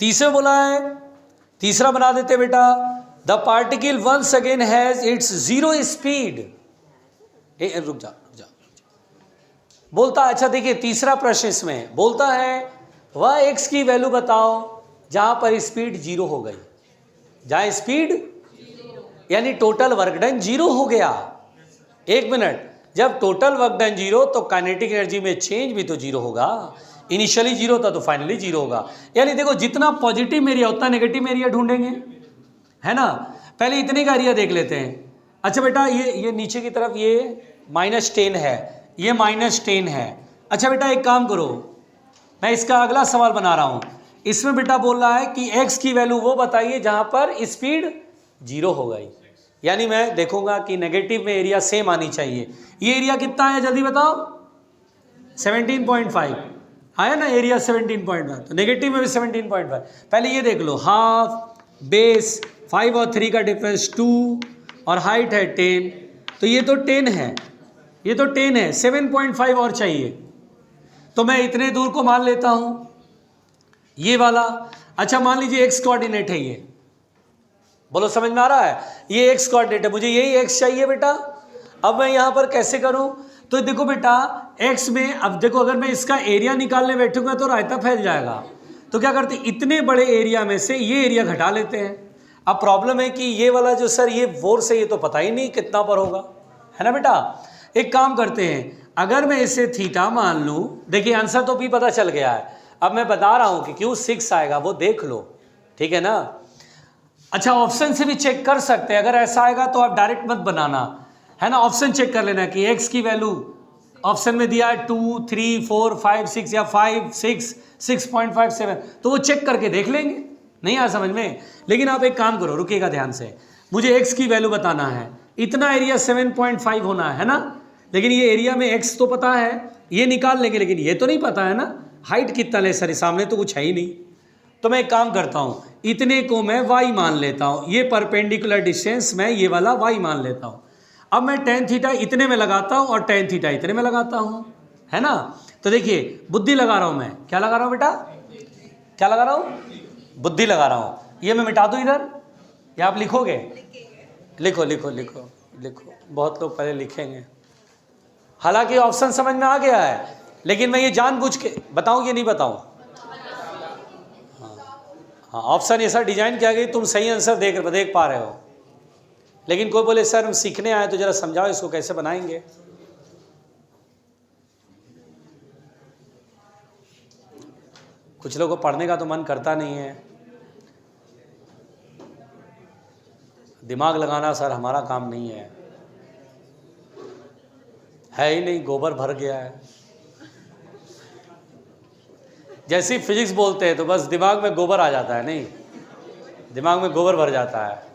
तीसरे बोला है, तीसरा बना देते बेटा, the particle once again has its zero speed. रुक जा बोलता है, अच्छा देखिए तीसरा प्रश्न इसमें बोलता है वह एक्स की वैल्यू बताओ जहां पर स्पीड जीरो हो गई, जहां स्पीड यानी टोटल वर्क डन जीरो हो गया। एक मिनट, जब टोटल वर्क डन जीरो तो काइनेटिक एनर्जी में चेंज भी तो जीरो होगा। इनिशियली जीरो था तो फाइनली जीरो होगा। यानी देखो जितना पॉजिटिव एरिया उतना नेगेटिव एरिया ढूंढेंगे, है ना। पहले इतने का एरिया देख लेते हैं। अच्छा बेटा ये नीचे की तरफ ये -10 है, ये -10 है। अच्छा बेटा एक काम करो, मैं इसका अगला सवाल बना रहा हूं। इसमें बेटा बोल रहा है कि x की वैल्यू वो बताइए जहां पर स्पीड जीरो हो गई। यानी मैं देखूंगा कि नेगेटिव में एरिया सेम आनी चाहिए। ये एरिया कितना है जल्दी बताओ? 17.5 आया ना एरिया 17.5, तो नेगेटिव में भी 17.5। पहले ये देख लो, हाफ बेस 5 और 3 का डिफरेंस 2 और हाइट है 10, तो ये तो 10 है, ये तो 10 है, 7.5 और चाहिए। तो मैं इतने दूर को मान लेता हूं ये वाला। अच्छा मान लीजिए एक्स कोऑर्डिनेट है ये, बोलो समझ में आ रहा है? ये एक्स कोऑर्डिनेट है, मुझे यही एक्स चाहिए बेटा। अब मैं यहां पर कैसे करूं? तो देखो बेटा एक्स में, अब देखो अगर मैं इसका एरिया निकालने बैठूंगा तो रायता फैल जाएगा। तो क्या करते, इतने बड़े एरिया में से ये एरिया घटा लेते हैं। अब प्रॉब्लम है कि ये वाला जो सर ये वोर से ये तो पता ही नहीं कितना पर होगा, है ना बेटा। एक काम करते हैं, अगर मैं इसे थीटा मान लूं, देखिए आंसर तो भी पता चल गया है। अब मैं बता रहा हूं कि क्यों 6 आएगा वो देख लो, ठीक है ना। अच्छा ऑप्शन से भी चेक कर सकते हैं, अगर ऐसा आएगा तो आप डायरेक्ट मत बनाना, है ना। ऑप्शन चेक कर लेना कि x की वैल्यू ऑप्शन में दिया है 2 3 4 5 6 या 5 6 6.57, तो वो चेक करके देख लेंगे, नहीं आया समझ में। लेकिन आप एक काम करो, रुकिएगा ध्यान से, मुझे x की वैल्यू बताना है। इतना एरिया 7.5 होना है ना, लेकिन ये एरिया में x तो पता है, ये निकाल लेंगे, लेकिन ये तो नहीं पता है ना हाइट कितना ले सर, सामने तो कुछ है ही नहीं। तो मैं एक काम करता हूँ, इतने को मैं y मान लेता हूँ, ये परपेंडिकुलर डिस्टेंस मैं ये वाला y मान लेता हूँ। अब मैं tan थीटा इतने में लगाता हूँ और tan थीटा इतने में लगाता हूँ, है ना। तो देखिए बुद्धि लगा रहा हूँ मैं, क्या लगा रहा हूँ बेटा, क्या लगा रहा हूँ? बुद्धि लगा रहा हूँ। ये मैं मिटा दूँ इधर या आप लिखोगे? लिखो लिखो लिखो लिखो, बहुत लोग पहले लिखेंगे। हालांकि ऑप्शन समझ में आ गया है, लेकिन मैं ये जानबूझ के बताऊं कि नहीं बताऊं? हाँ ऑप्शन ऐसा डिजाइन किया गया तुम सही आंसर देख पा रहे हो, लेकिन कोई बोले सर हम सीखने आए तो जरा समझाओ इसको कैसे बनाएंगे। कुछ लोगों को पढ़ने का तो मन करता नहीं है। दिमाग लगाना सर हमारा काम नहीं है ही नहीं, गोबर भर गया है। जैसे ही फिजिक्स बोलते हैं तो बस दिमाग में गोबर आ जाता है, नहीं, दिमाग में गोबर भर जाता है।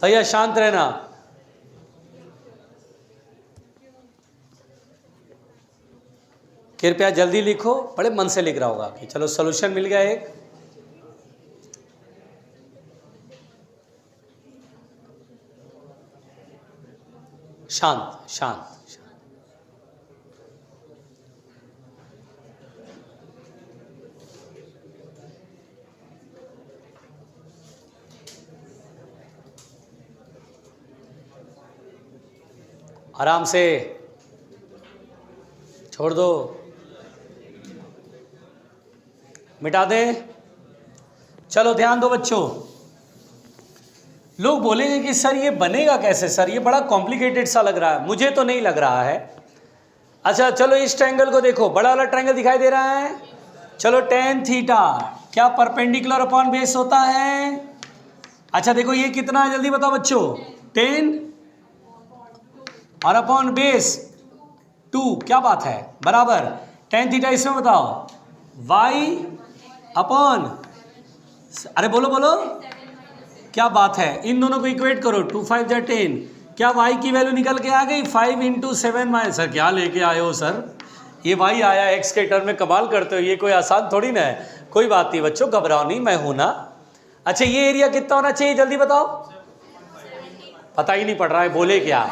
भैया शांत रहना। कृपया जल्दी लिखो, बड़े मन से लिख रहा होगा कि चलो सॉल्यूशन मिल गया एक। शांत शांत। आराम से, छोड़ दो, मिटा दे। चलो ध्यान दो बच्चों। लोग बोलेंगे कि सर ये बनेगा कैसे, सर ये बड़ा कॉम्प्लिकेटेड सा लग रहा है। मुझे तो नहीं लग रहा है। अच्छा चलो इस ट्रायंगल को देखो, बड़ा वाला ट्रायंगल दिखाई दे रहा है। चलो tan थीटा क्या परपेंडिकुलर अपॉन बेस होता है? अच्छा देखो ये कितना है, जल्दी बताओ बच्चों। 10 और अपॉन बेस 2, क्या बात है, बराबर tan थीटा। इसमें बताओ y अपॉन, अरे बोलो बोलो, क्या बात है, इन दोनों को इक्वेट करो। 2 5 जा 10, क्या y की वैल्यू निकल के आ गई 5 इंटू 7 माइनस। सर क्या लेके आए हो सर, ये y आया x के टर्म में, कमाल करते हो, ये कोई आसान थोड़ी ना है। कोई बात नहीं बच्चों, घबराओ नहीं, मैं हूं ना। अच्छा ये एरिया कितना होना चाहिए, जल्दी बताओ। पता ही नहीं पड़ रहा है, बोले क्या,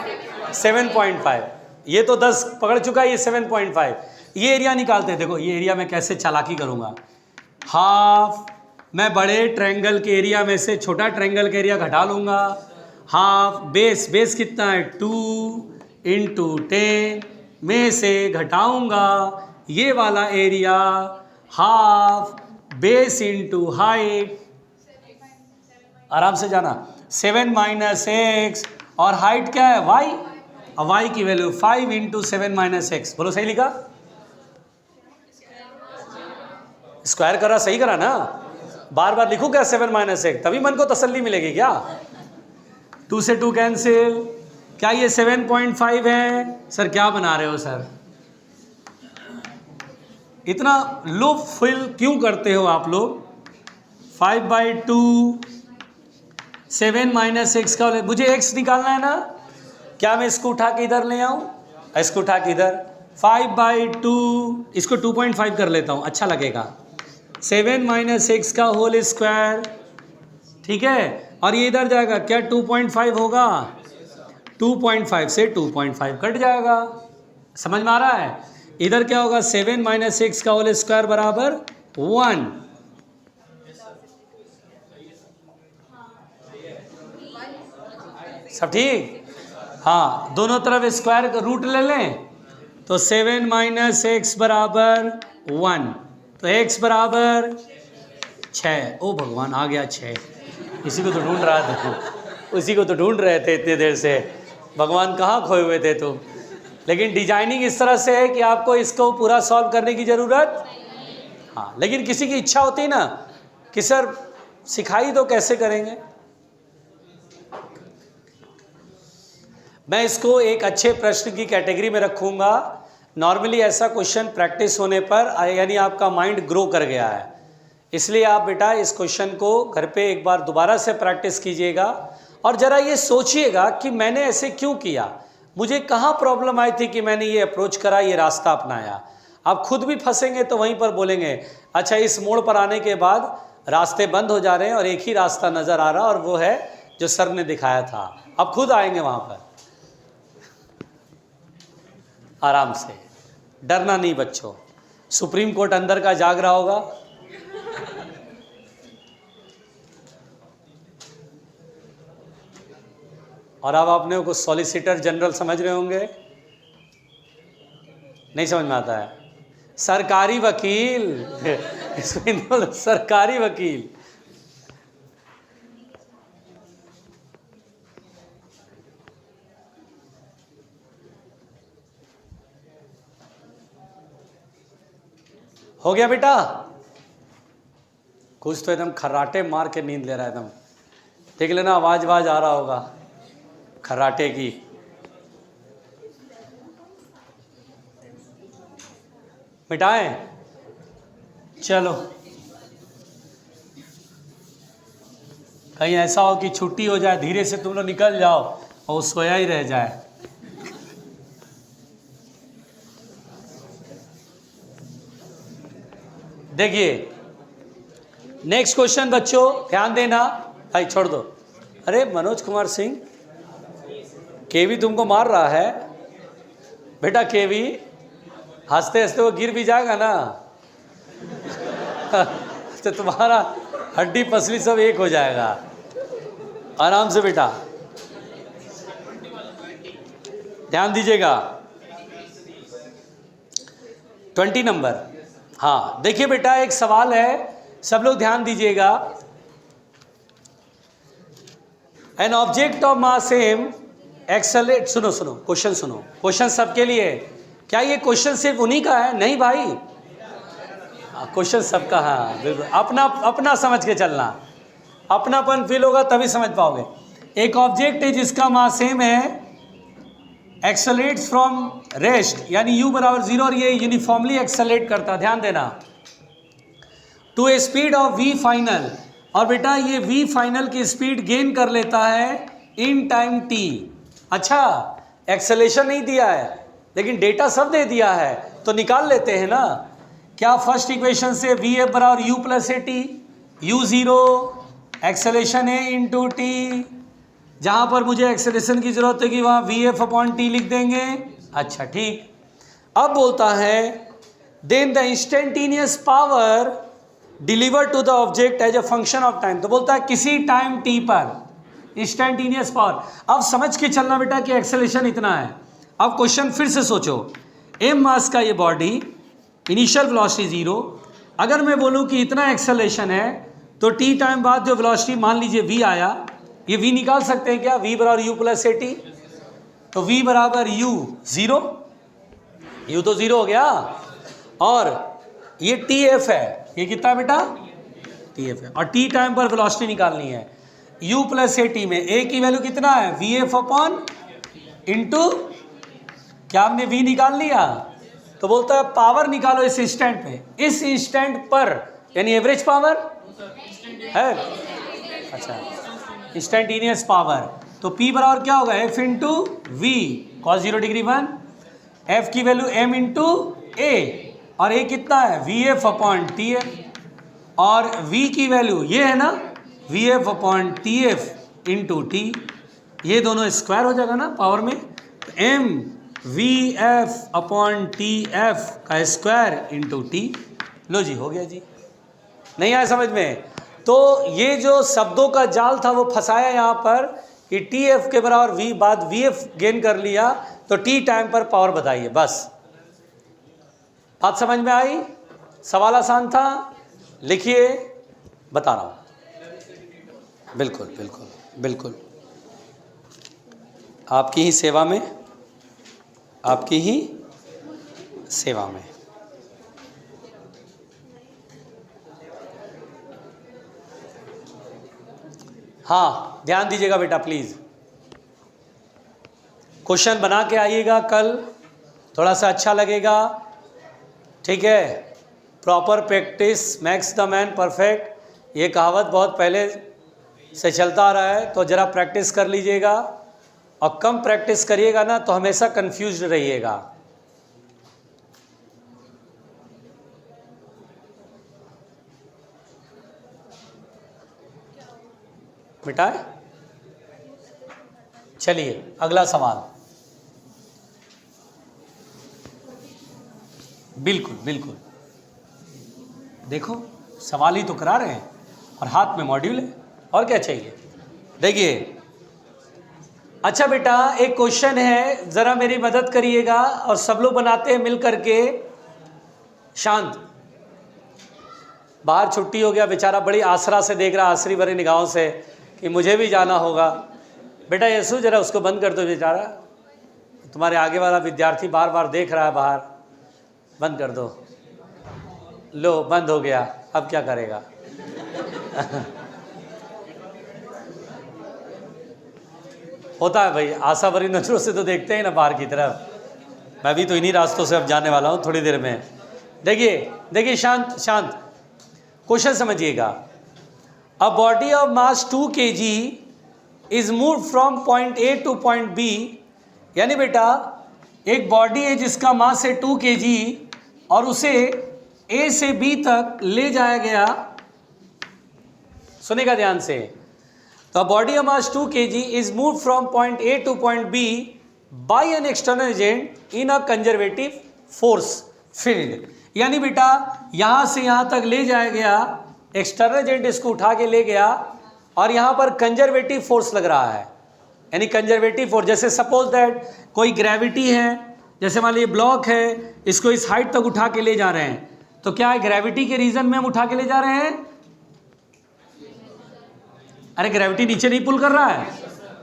7.5। ये तो 10 पकड़ चुका है, ये 7.5। ये एरिया निकालते हैं। देखो ये एरिया में कैसे चालाकी करूंगा। हाफ मैं बड़े ट्रायंगल के एरिया में से छोटा ट्रायंगल का एरिया घटा लूंगा। हाफ बेस, बेस कितना है 2 इंटू 10 में से घटाऊंगा ये वाला area, half base into height. आराम से जाना, 7 माइनस एक्स और हाइट क्या है y, और y की वैल्यू 5 इंटू 7 माइनस एक्स। बोलो सही लिखा, स्क्वायर करा, सही करा ना। बार बार लिखूं क्या 7 माइनस एक्स, तभी मन को तसल्ली मिलेगी क्या। 2 से 2 कैंसिल, क्या ये 7.5 है? सर क्या बना रहे हो सर, इतना लो फील क्यों करते हो आप लोग। 5/2 7 माइनस एक्स का, मुझे x निकालना है ना। क्या मैं इसको उठा के इधर ले आऊं, इसको उठा के इधर, 5/2 इसको 2.5 कर लेता हूं, अच्छा लगेगा। 7 माइनस एक्स का होल स्क्वायर, ठीक है, और ये इधर जाएगा, क्या 2.5 होगा, 2.5 से 2.5 कट जाएगा। समझ में आ रहा है। इधर क्या होगा, 7 माइनस एक्स का होल स्क्वायर बराबर 1। सब ठीक, हाँ, दोनों तरफ स्क्वायर का रूट ले लें तो 7 माइनस एक्स बराबर 1, तो x बराबर 6। ओ भगवान, आ गया 6। इसी को तो ढूंढ रहा था, उसी को तो ढूंढ रहे थे इतने देर से, भगवान कहाँ खोए हुए थे तुम। लेकिन डिजाइनिंग इस तरह से है कि आपको इसको पूरा सॉल्व करने की ज़रूरत, हाँ, लेकिन किसी की इच्छा होती है ना कि सर सिखाई तो कैसे करेंगे। मैं इसको एक अच्छे प्रश्न की कैटेगरी में रखूँगा। नॉर्मली ऐसा क्वेश्चन प्रैक्टिस होने पर, यानी आपका माइंड ग्रो कर गया है, इसलिए आप बेटा इस क्वेश्चन को घर पे एक बार दोबारा से प्रैक्टिस कीजिएगा और ज़रा ये सोचिएगा कि मैंने ऐसे क्यों किया, मुझे कहाँ प्रॉब्लम आई थी कि मैंने ये अप्रोच करा, ये रास्ता अपनाया। आप खुद भी फंसेंगे तो वहीं पर बोलेंगे अच्छा इस मोड़ पर आने के बाद रास्ते बंद हो जा रहे हैं और एक ही रास्ता नज़र आ रहा और वो है जो सर ने दिखाया था। आप खुद आएंगे वहाँ पर। आराम से, डरना नहीं बच्चों, सुप्रीम कोर्ट अंदर का जाग रहा होगा। और अब अपने को सॉलिसिटर जनरल समझ रहे होंगे, नहीं समझ में आता है, सरकारी वकील सरकारी वकील। हो गया बेटा, कुछ तो एकदम खर्राटे मार के नींद ले रहा है एकदम। देख लेना आवाज आ रहा होगा खर्राटे की। मिटाएं? चलो, कहीं ऐसा हो कि छुट्टी हो जाए, धीरे से तुम लोग निकल जाओ और सोया ही रह जाए। देखिए नेक्स्ट क्वेश्चन बच्चों, ध्यान देना। भाई छोड़ दो। अरे मनोज कुमार सिंह, केवी तुमको मार रहा है बेटा। केवी हंसते हंसते वो गिर भी जाएगा ना तो तुम्हारा हड्डी पसली सब एक हो जाएगा। आराम से बेटा, ध्यान दीजिएगा। 20 नंबर। हाँ देखिए बेटा, एक सवाल है, सब लोग ध्यान दीजिएगा। An object of mass same accelerate. सुनो क्वेश्चन सुनो, क्वेश्चन सबके लिए। क्या ये क्वेश्चन सिर्फ उन्हीं का है? नहीं भाई, क्वेश्चन सबका। हाँ बिल्कुल, अपना समझ के चलना, अपनापन फील होगा तभी समझ पाओगे। एक ऑब्जेक्ट है जिसका मास सेम है, एक्सेलरेट्स फ्रॉम रेस्ट, यानी u बराबर 0, और ये यूनिफॉर्मली एक्सेलरेट करता, ध्यान देना, to a speed of v final. और बेटा ये v फाइनल की स्पीड गेन कर लेता है इन टाइम t। अच्छा, एक्सेलेरेशन नहीं दिया है लेकिन डेटा सब दे दिया है, तो निकाल लेते हैं ना। क्या फर्स्ट इक्वेशन से वी एफ बराबर u plus A T, u 0 acceleration है इंटू टी। जहाँ पर मुझे एक्सेलेरेशन की जरूरत होगी वहाँ वी एफ अपॉन टी लिख देंगे। अच्छा ठीक। अब बोलता है then the instantaneous power deliver to the object as a function of time. तो बोलता है किसी टाइम टी पर इंस्टेंटेनियस पावर। अब समझ के चलना बेटा कि एक्सेलेरेशन इतना है। अब क्वेश्चन फिर से सोचो, एम मास का ये बॉडी, इनिशियल वेलोसिटी 0, अगर मैं बोलूं कि इतना एक्सेलेरेशन है तो टी टाइम बाद जो वेलोसिटी मान लीजिए v आया, ये v निकाल सकते हैं क्या? v बराबर u प्लस ए टी, तो v बराबर u 0, u तो 0 हो गया, और ये टी एफ है, ये कितना है बेटा? टी एफ है, और टी टाइम पर वेलोसिटी निकालनी है। u प्लस ए टी में a की वैल्यू कितना है? वी एफ अपॉन इंटू, क्या हमने v निकाल लिया? तो बोलता है पावर निकालो इस इंस्टेंट पे, इस इंस्टेंट पर, यानी एवरेज पावर है। अच्छा, इंस्टेंटेनियस पावर, तो P बराबर क्या होगा? F into V cos 0 degree 1, F की वैल्यू M इंटू A, और A कितना है? V F upon T F, और V की वैल्यू ये है ना, V F upon T F into T, ये दोनों स्क्वायर हो जाएगा ना पावर में, तो M we F upon T F का स्क्वायर इंटू टी। लो जी, हो गया जी। नहीं आया समझ में? तो ये जो शब्दों का जाल था वो फंसाया यहाँ पर कि टी एफ के बराबर वी, बाद वी एफ गेन कर लिया तो टी टाइम पर पावर बताइए। बस बात समझ में आई? सवाल आसान था, लिखिए, बता रहा हूँ। बिल्कुल बिल्कुल बिल्कुल, आपकी ही सेवा में, आपकी ही सेवा में। हाँ ध्यान दीजिएगा बेटा प्लीज़, क्वेश्चन बना के आइएगा कल, थोड़ा सा अच्छा लगेगा, ठीक है। Proper practice makes the man perfect, ये कहावत बहुत पहले से चलता आ रहा है, तो ज़रा प्रैक्टिस कर लीजिएगा, और कम प्रैक्टिस करिएगा ना तो हमेशा कंफ्यूज रहिएगा। मिटाए? चलिए अगला सवाल। बिल्कुल बिल्कुल, देखो सवाल ही तो करा रहे हैं और हाथ में मॉड्यूल है, और क्या चाहिए। देखिए, अच्छा बेटा एक क्वेश्चन है, ज़रा मेरी मदद करिएगा, और सब लोग बनाते हैं मिल करके। शांत, बाहर छुट्टी हो गया, बेचारा बड़ी आसरा से देख रहा, आसरी भरी निगाहों से कि मुझे भी जाना होगा। बेटा यसु जरा उसको बंद कर दो, बेचारा तुम्हारे आगे वाला विद्यार्थी बार बार देख रहा है बाहर, बंद कर दो। लो बंद हो गया, अब क्या करेगा? होता है भाई, आशा भरी नजरों से तो देखते हैं ना बाहर की तरफ। मैं भी तो इन्हीं रास्तों से अब जाने वाला हूँ थोड़ी देर में। देखिए देखिए, शांत शांत, क्वेश्चन समझिएगा। A body of mass 2 kg is move from point A to point B, यानी बेटा एक बॉडी है जिसका मास है 2 kg और उसे ए से बी तक ले जाया गया। सुनेगा ध्यान से। तो body of mass 2 kg is move from point A to point B by an external agent in a conservative force field, यानी बेटा यहां से यहां तक ले जाया गया, एक्सटर्नल एजेंट इसको उठा के ले गया और यहां पर कंजर्वेटिव फोर्स लग रहा है। यानी कंजर्वेटिव फोर्स, जैसे सपोज दैट कोई ग्रेविटी है, जैसे मान लीजिए ब्लॉक है, इसको इस हाइट तक उठा के ले जा रहे हैं, तो क्या है ग्रेविटी के रीजन में हम उठा के ले जा रहे हैं? अरे ग्रेविटी नीचे नहीं पुल कर रहा है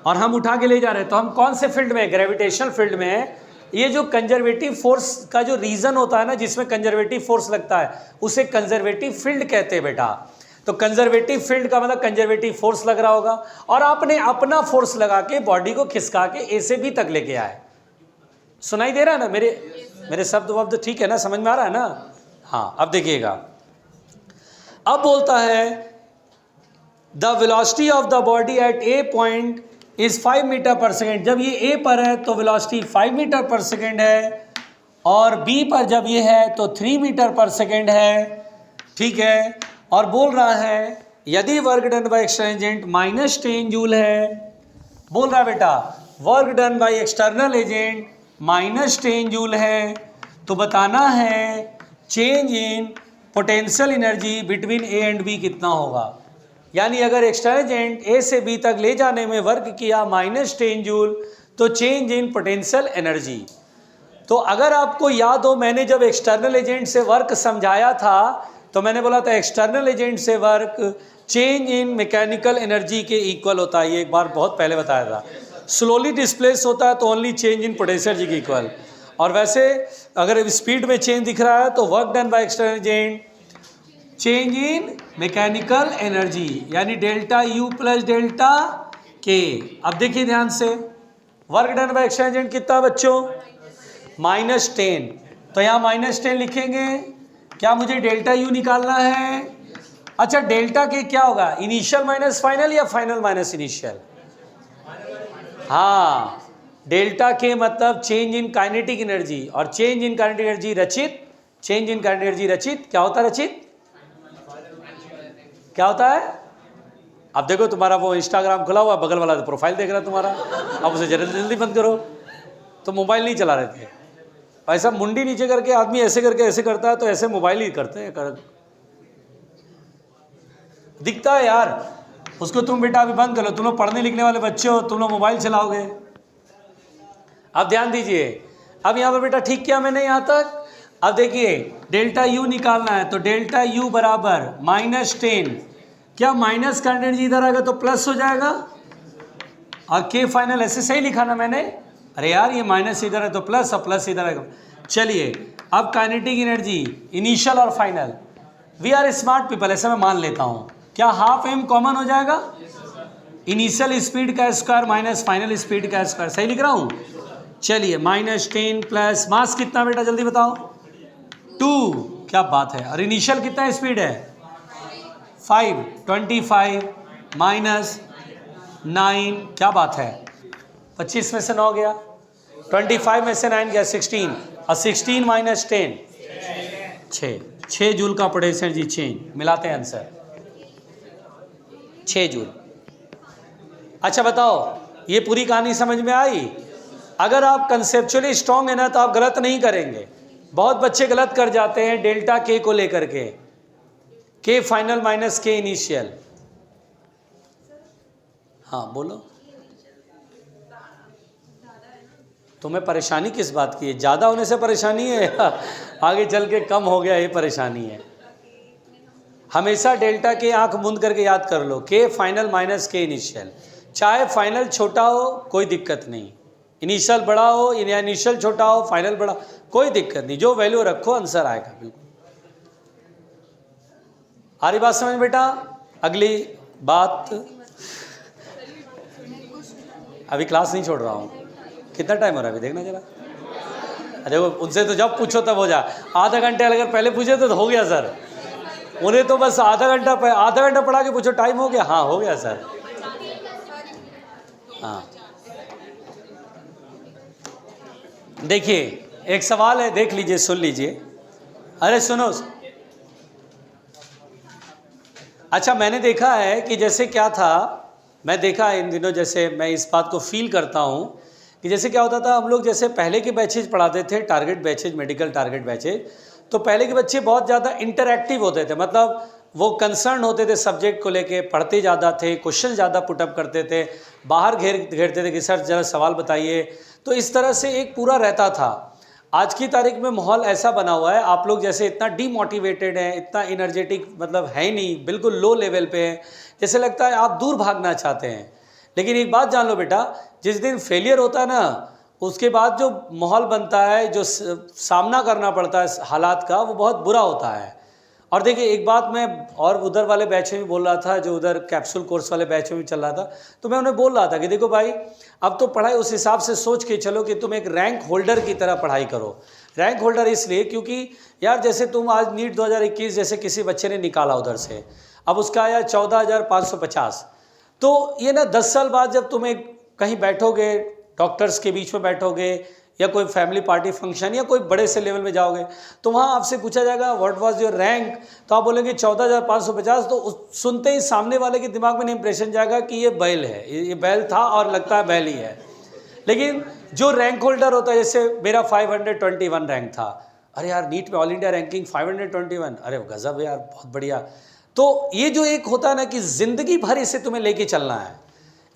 और हम उठा के ले जा रहे हैं, तो हम कौन से फील्ड में? ग्रेविटेशनल फील्ड में है। ये जो कंजर्वेटिव फोर्स का जो रीजन होता है ना, जिसमें कंजर्वेटिव फोर्स लगता है, उसे कंजर्वेटिव फील्ड कहते हैं बेटा। तो कंजर्वेटिव फील्ड का मतलब कंजर्वेटिव फोर्स लग रहा होगा और आपने अपना फोर्स लगा के बॉडी को खिसका के ए से बी तक लेके आए। सुनाई दे रहा है ना मेरे शब्द वब्द ठीक है ना, समझ में आ रहा है ना? हाँ, अब देखिएगा, अब बोलता है the velocity of the body at a point is 5 metre per second. जब ये ए पर है तो वेलोसिटी 5 मीटर पर सेकेंड है, और बी पर जब ये है तो 3 मीटर पर सेकेंड है, ठीक है। और बोल रहा है यदि work done by external agent -10 joule है, बोल रहा है बेटा work done by external agent -10 joule है, तो बताना है change in potential energy between A and B कितना होगा। यानी अगर एक्सटर्नल एजेंट ए से बी तक ले जाने में वर्क किया -10 जूल, तो चेंज इन पोटेंशियल एनर्जी। तो अगर आपको याद हो, मैंने जब एक्सटर्नल एजेंट से वर्क समझाया था तो मैंने बोला था एक्सटर्नल एजेंट से work change in mechanical energy के इक्वल होता है। ये एक बार बहुत पहले बताया था। स्लोली डिस्प्लेस होता है तो only change in potential energy के इक्वल, और वैसे अगर स्पीड में चेंज दिख रहा है तो work done by external agent change in mechanical energy, यानी डेल्टा यू प्लस डेल्टा के। अब देखिए ध्यान से, work done by external agent कितना बच्चों? -10। तो यहाँ -10 लिखेंगे। क्या मुझे डेल्टा यू निकालना है? अच्छा, डेल्टा के क्या होगा? इनिशियल माइनस फाइनल या फाइनल माइनस इनिशियल? हाँ, डेल्टा के मतलब चेंज इन काइनेटिक एनर्जी, और चेंज इन काइनेटिक एनर्जी रचित, चेंज इन काइनेटिक एनर्जी रचित क्या होता है? रचित क्या होता है? अब देखो तुम्हारा वो इंस्टाग्राम खुला हुआ, बगल वाला तो प्रोफाइल देख रहा है तुम्हारा, अब उसे जल्दी जल्दी बंद करो। तो मोबाइल नहीं चला रहे थे, ऐसा मुंडी नीचे करके आदमी ऐसे करके ऐसे करता है, तो ऐसे मोबाइल ही करते हैं दिखता है यार उसको। तुम बेटा अभी बंद कर लो, तुम लोग पढ़ने लिखने वाले बच्चे हो, तुम लोग मोबाइल चलाओगे। अब ध्यान दीजिए, अब यहाँ पर बेटा ठीक किया मैंने यहाँ तक। अब देखिए डेल्टा यू निकालना है, तो डेल्टा यू बराबर -10। क्या माइनस का एनर्जी इधर आएगा तो प्लस हो जाएगा, और के फाइनल ऐसे सही लिखा ना मैंने? अरे यार ये माइनस इधर है तो प्लस, और प्लस इधर आएगा। चलिए अब काइनेटिक एनर्जी इनिशियल और final, we are smart people, ऐसा मैं मान लेता हूँ। क्या हाफ एम कॉमन हो जाएगा? इनिशियल स्पीड का स्क्वायर माइनस फाइनल स्पीड का स्क्वायर, सही लिख रहा हूँ? चलिए -10 प्लस मास कितना बेटा जल्दी बताओ? 2। क्या बात है। और इनिशियल कितना स्पीड है? 5। 25 माइनस 9, क्या बात है। 25 में से 9 गया, 25 में से 9 गया 16, और 16 माइनस 10 6 जूल का पोटेंशियल एनर्जी चेंज। मिलाते हैं आंसर 6 जूल। अच्छा बताओ, ये पूरी कहानी समझ में आई? अगर आप कंसेप्चुअली स्ट्रांग है ना तो आप गलत नहीं करेंगे। बहुत बच्चे गलत कर जाते हैं डेल्टा के को लेकर के फाइनल माइनस के इनिशियल। हाँ बोलो, तुम्हें परेशानी किस बात की है? ज़्यादा होने से परेशानी है आगे चल के कम हो गया ये परेशानी है? हमेशा डेल्टा के आंख मूंद करके याद कर लो, के फाइनल माइनस के इनिशियल। चाहे फाइनल छोटा हो कोई दिक्कत नहीं, इनिशियल बड़ा हो या इनिशियल छोटा हो, फाइनल बड़ा, कोई दिक्कत नहीं, जो वैल्यू रखो आंसर आएगा। बिल्कुल आ रही बात समझ बेटा? अगली बात, अभी क्लास नहीं छोड़ रहा हूँ। कितना टाइम हो रहा है अभी देखना जरा। देखो उनसे तो जब पूछो तब हो जाए। आधा घंटे अगर पहले पूछे तो हो गया सर। उन्हें तो बस आधा घंटा पढ़ा के पूछो टाइम हो गया, हाँ हो गया सर। हाँ देखिए एक सवाल है, देख लीजिए, सुन लीजिए। अरे सुनो, अच्छा मैंने देखा है कि जैसे क्या था, मैं देखा इन दिनों, जैसे मैं इस बात को फील करता हूँ कि जैसे क्या होता था, हम लोग जैसे पहले के बैचेज पढ़ाते थे, target batches, medical target batches, तो पहले के बच्चे बहुत ज़्यादा इंटरैक्टिव होते थे, मतलब वो कंसर्न होते थे सब्जेक्ट को लेके, पढ़ते ज़्यादा थे, क्वेश्चन ज़्यादा पुटअप करते थे, बाहर घेरते थे कि सर ज़रा सवाल बताइए। तो इस तरह से एक पूरा रहता था। आज की तारीख में माहौल ऐसा बना हुआ है, आप लोग जैसे इतना डीमोटिवेटेड हैं, इतना एनर्जेटिक मतलब है ही नहीं, बिल्कुल लो लेवल पे हैं, जैसे लगता है आप दूर भागना चाहते हैं। लेकिन एक बात जान लो बेटा, जिस दिन फेलियर होता है ना, उसके बाद जो माहौल बनता है, जो सामना करना पड़ता है हालात का, वो बहुत बुरा होता है। और देखिए एक बात मैं और उधर वाले बैच में भी बोल रहा था, जो उधर कैप्सूल कोर्स वाले बैच में भी चल रहा था, तो मैं उन्हें बोल रहा था कि देखो भाई, अब तो पढ़ाई उस हिसाब से सोच के चलो कि तुम एक रैंक होल्डर की तरह पढ़ाई करो। रैंक होल्डर इसलिए क्योंकि यार जैसे तुम आज नीट 2021 जैसे किसी बच्चे ने निकाला उधर से, अब उसका आया 14,550, तो ये ना 10 साल बाद जब तुम एक कहीं बैठोगे, डॉक्टर्स के बीच में बैठोगे, या कोई फैमिली पार्टी फंक्शन या कोई बड़े से लेवल में जाओगे, तो वहाँ आपसे पूछा जाएगा व्हाट वाज योर रैंक, तो आप बोलेंगे 14,550, तो सुनते ही सामने वाले के दिमाग में इंप्रेशन जाएगा कि ये बैल है, ये बैल था और लगता है बैल ही है। लेकिन जो रैंक होल्डर होता है, जैसे मेरा 521 रैंक था, अरे यार नीट में ऑल इंडिया रैंकिंग 521, अरे गजब यार, बहुत बढ़िया। तो ये जो एक होता है ना कि ज़िंदगी भर इसे तुम्हें लेके चलना है,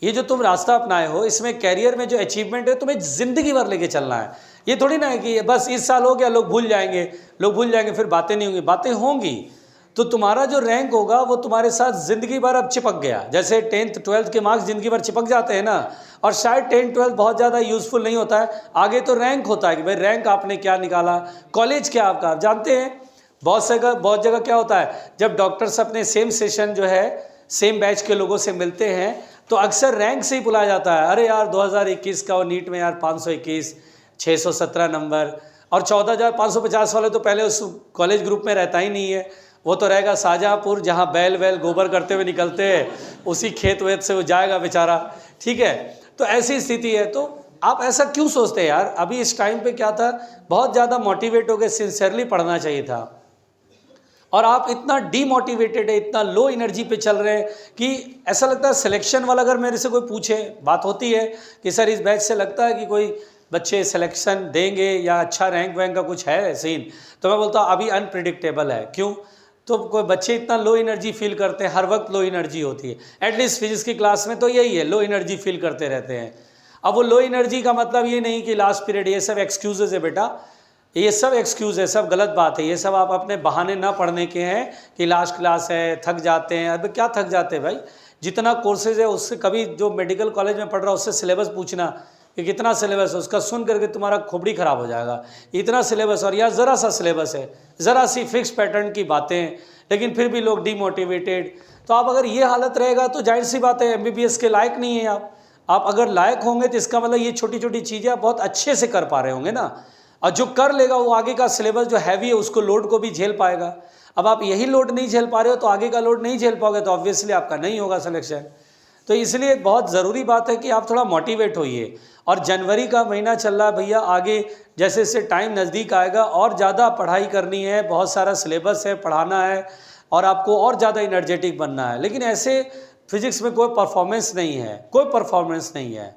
ये जो तुम रास्ता अपनाए हो, इसमें कैरियर में जो अचीवमेंट है तुम्हें ज़िंदगी भर लेके चलना है। ये थोड़ी ना है कि बस इस साल हो गया, लोग भूल जाएंगे, फिर बातें नहीं होंगी, बातें होंगी। तो तुम्हारा जो रैंक होगा वो तुम्हारे साथ ज़िंदगी भर अब चिपक गया। जैसे 10th 12th के मार्क्स ज़िंदगी भर चिपक जाते हैं ना, और शायद 10th 12th बहुत ज़्यादा यूज़फुल नहीं होता है, आगे तो रैंक होता है कि भाई रैंक आपने क्या निकाला, कॉलेज क्या आपका। आप जानते हैं बहुत जगह क्या होता है, जब डॉक्टर्स अपने सेम सेशन जो है सेम बैच के लोगों से मिलते हैं, तो अक्सर रैंक से ही बुलाया जाता है, अरे यार 2021 का वो नीट में यार 521, 617 नंबर, और 14,550 वाले तो पहले उस कॉलेज ग्रुप में रहता ही नहीं है, वो तो रहेगा शाहजहाँपुर, जहाँ बैल गोबर करते हुए निकलते हैं, उसी खेत वेत से वो जाएगा बेचारा। ठीक है, तो ऐसी स्थिति है। तो आप ऐसा क्यों सोचते हैं यार, अभी इस टाइम पे क्या था, बहुत ज़्यादा मोटिवेट हो गए, सिंसियरली पढ़ना चाहिए था, और आप इतना डीमोटिवेटेड है, इतना लो एनर्जी पे चल रहे हैं कि ऐसा लगता है सिलेक्शन वाला, अगर मेरे से कोई पूछे, बात होती है कि सर इस बैच से लगता है कि कोई बच्चे सिलेक्शन देंगे या अच्छा रैंक वैंक का कुछ है सीन, तो मैं बोलता हूँ अभी अनप्रिडिक्टेबल है। क्यों? तो कोई बच्चे इतना लो एनर्जी फील करते हैं, हर वक्त लो एनर्जी होती है, एटलीस्ट फिजिक्स की क्लास में तो यही है, लो एनर्जी फील करते रहते हैं। अब वो लो एनर्जी का मतलब ये नहीं कि लास्ट पीरियड, ये सब एक्सक्यूजेज है बेटा, ये सब एक्सक्यूज़ है, सब गलत बात है, ये सब आप अपने बहाने ना पढ़ने के हैं कि लास्ट क्लास है, थक जाते हैं। अब क्या थक जाते हैं भाई, जितना कोर्सेज है उससे, कभी जो मेडिकल कॉलेज में पढ़ रहा है उससे सिलेबस पूछना कि कितना सिलेबस है, उसका सुन करके तुम्हारा खोपड़ी ख़राब हो जाएगा, इतना सिलेबस, और यह ज़रा सा सिलेबस है, ज़रा सी फिक्स पैटर्न की बातें, लेकिन फिर भी लोग डीमोटिवेटेड। तो आप अगर ये हालत रहेगा तो जाहिर सी बात है MBBS के लायक नहीं है आप अगर लायक होंगे तो इसका मतलब ये छोटी छोटी चीज़ें आप बहुत अच्छे से कर पा रहे होंगे ना, और जो कर लेगा वो आगे का सिलेबस जो हैवी है उसको लोड को भी झेल पाएगा। अब आप यही लोड नहीं झेल पा रहे हो तो आगे का लोड नहीं झेल पाओगे, तो ऑब्वियसली आपका नहीं होगा सिलेक्शन। तो इसलिए बहुत ज़रूरी बात है कि आप थोड़ा मोटिवेट होइए। और जनवरी का महीना चल रहा है भैया, आगे जैसे जैसे टाइम नज़दीक आएगा और ज़्यादा पढ़ाई करनी है, बहुत सारा सिलेबस है, पढ़ाना है, और आपको और ज़्यादा इनर्जेटिक बनना है। लेकिन ऐसे फिजिक्स में कोई परफॉर्मेंस नहीं है, कोई परफॉर्मेंस नहीं है।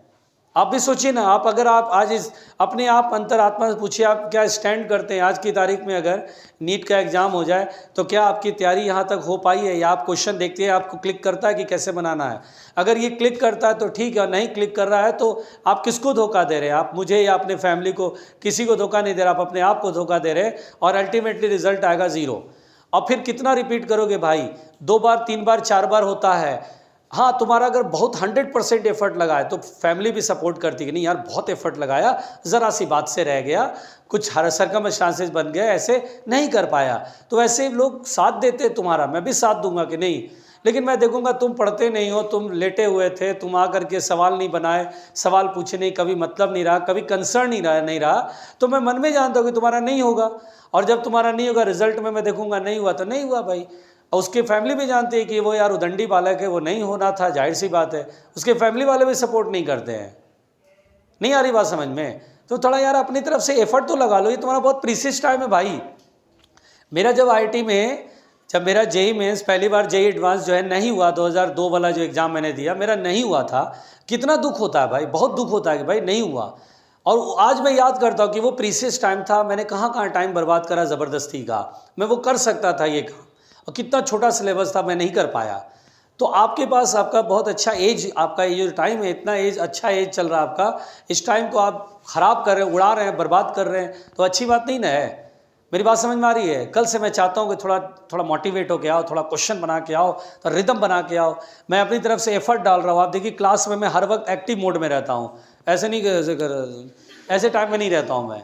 आप भी सोचिए ना, आप अगर आप आज इस अपने आप अंतरात्मा से पूछिए आप क्या स्टैंड करते हैं आज की तारीख में। अगर नीट का एग्ज़ाम हो जाए तो क्या आपकी तैयारी यहाँ तक हो पाई है, या आप क्वेश्चन देखते हैं आपको क्लिक करता है कि कैसे बनाना है? अगर ये क्लिक करता है तो ठीक है, और नहीं क्लिक कर रहा है तो आप किसको धोखा दे रहे हैं? आप मुझे या अपने फैमिली को, किसी को धोखा नहीं दे रहे, आप अपने आप को धोखा दे रहे हैं, और अल्टीमेटली रिजल्ट आएगा 0। और फिर कितना रिपीट करोगे भाई? 2 बार 3 बार 4 बार होता है। हाँ, तुम्हारा अगर बहुत 100% एफर्ट लगाए तो फैमिली भी सपोर्ट करती कि नहीं यार बहुत एफर्ट लगाया, ज़रा सी बात से रह गया, कुछ हर सर्कमस्टांसेस बन गए, ऐसे नहीं कर पाया, तो वैसे लोग साथ देते तुम्हारा, मैं भी साथ दूंगा कि नहीं लेकिन मैं देखूंगा तुम पढ़ते नहीं हो, तुम लेटे हुए थे, तुम आकर के सवाल नहीं बनाए, सवाल पूछे नहीं, कभी मतलब नहीं रहा, कभी कंसर्न नहीं रहा, तो मैं मन में जानता हूँ कि तुम्हारा नहीं होगा। और जब तुम्हारा नहीं होगा रिजल्ट में मैं देखूंगा नहीं हुआ तो नहीं हुआ भाई। और उसके फैमिली भी जानती है कि वो यार उदंडी बालक है, वो नहीं होना था, जाहिर सी बात है। उसके फैमिली वाले भी सपोर्ट नहीं करते हैं। नहीं आ रही बात समझ में? तो थोड़ा यार अपनी तरफ से एफर्ट तो लगा लो, ये तुम्हारा बहुत प्रीसियस टाइम है भाई। मेरा जब आईआईटी में, जब मेरा जेई मेंस पहली बार जेई एडवांस जो है नहीं हुआ, 2002 वाला जो एग्ज़ाम मैंने दिया मेरा नहीं हुआ था, कितना दुख होता है भाई, बहुत दुख होता है कि भाई नहीं हुआ। और आज मैं याद करता हूँ कि वो प्रीसियस टाइम था, मैंने कहाँ कहाँ टाइम बर्बाद करा ज़बरदस्ती का, मैं वो कर सकता था ये काम, और कितना छोटा सिलेबस था, मैं नहीं कर पाया। तो आपके पास आपका बहुत अच्छा एज, आपका ये जो टाइम है, इतना एज, अच्छा एज चल रहा है आपका, इस टाइम को आप ख़राब कर रहे हैं, उड़ा रहे हैं, बर्बाद कर रहे हैं, तो अच्छी बात नहीं ना है। मेरी बात समझ में आ रही है? कल से मैं चाहता हूँ कि थोड़ा मोटिवेट होके आओ, थोड़ा क्वेश्चन बना के आओ, तो रिदम बना के आओ। मैं अपनी तरफ से एफर्ट डाल रहा हूँ। आप देखिए क्लास में मैं हर वक्त एक्टिव मोड में रहता हूँ, ऐसे नहीं ऐसे टाइम में नहीं रहता हूँ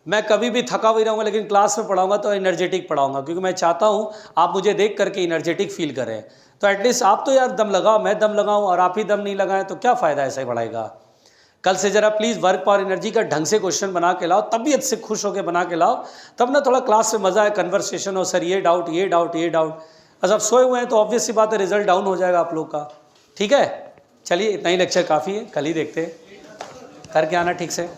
मैं कभी भी थका हुआ रहूँगा, लेकिन क्लास में पढ़ाऊँगा तो एनर्जेटिक पढ़ाऊँगा, क्योंकि मैं चाहता हूँ आप मुझे देख करके एनर्जेटिक फील करें। तो एटलीस्ट आप तो यार दम लगाओ, मैं दम लगाऊँ और आप ही दम नहीं लगाएं तो क्या फ़ायदा ऐसे पढ़ाई का। कल से ज़रा प्लीज़ वर्क पावर एनर्जी का ढंग से क्वेश्चन बना के लाओ, तबीयत से खुश होकर बना के लाओ, तब ना थोड़ा क्लास में मज़ा है, कन्वर्सेशन हो, सर ये डाउट ये डाउट ये डाउट। बस अब सोए हुए हैं तो ऑब्वियस सी बात है रिजल्ट डाउन हो जाएगा आप लोग का। ठीक है, चलिए इतना ही लेक्चर काफ़ी है, कल ही देखते हैं, करके आना ठीक से।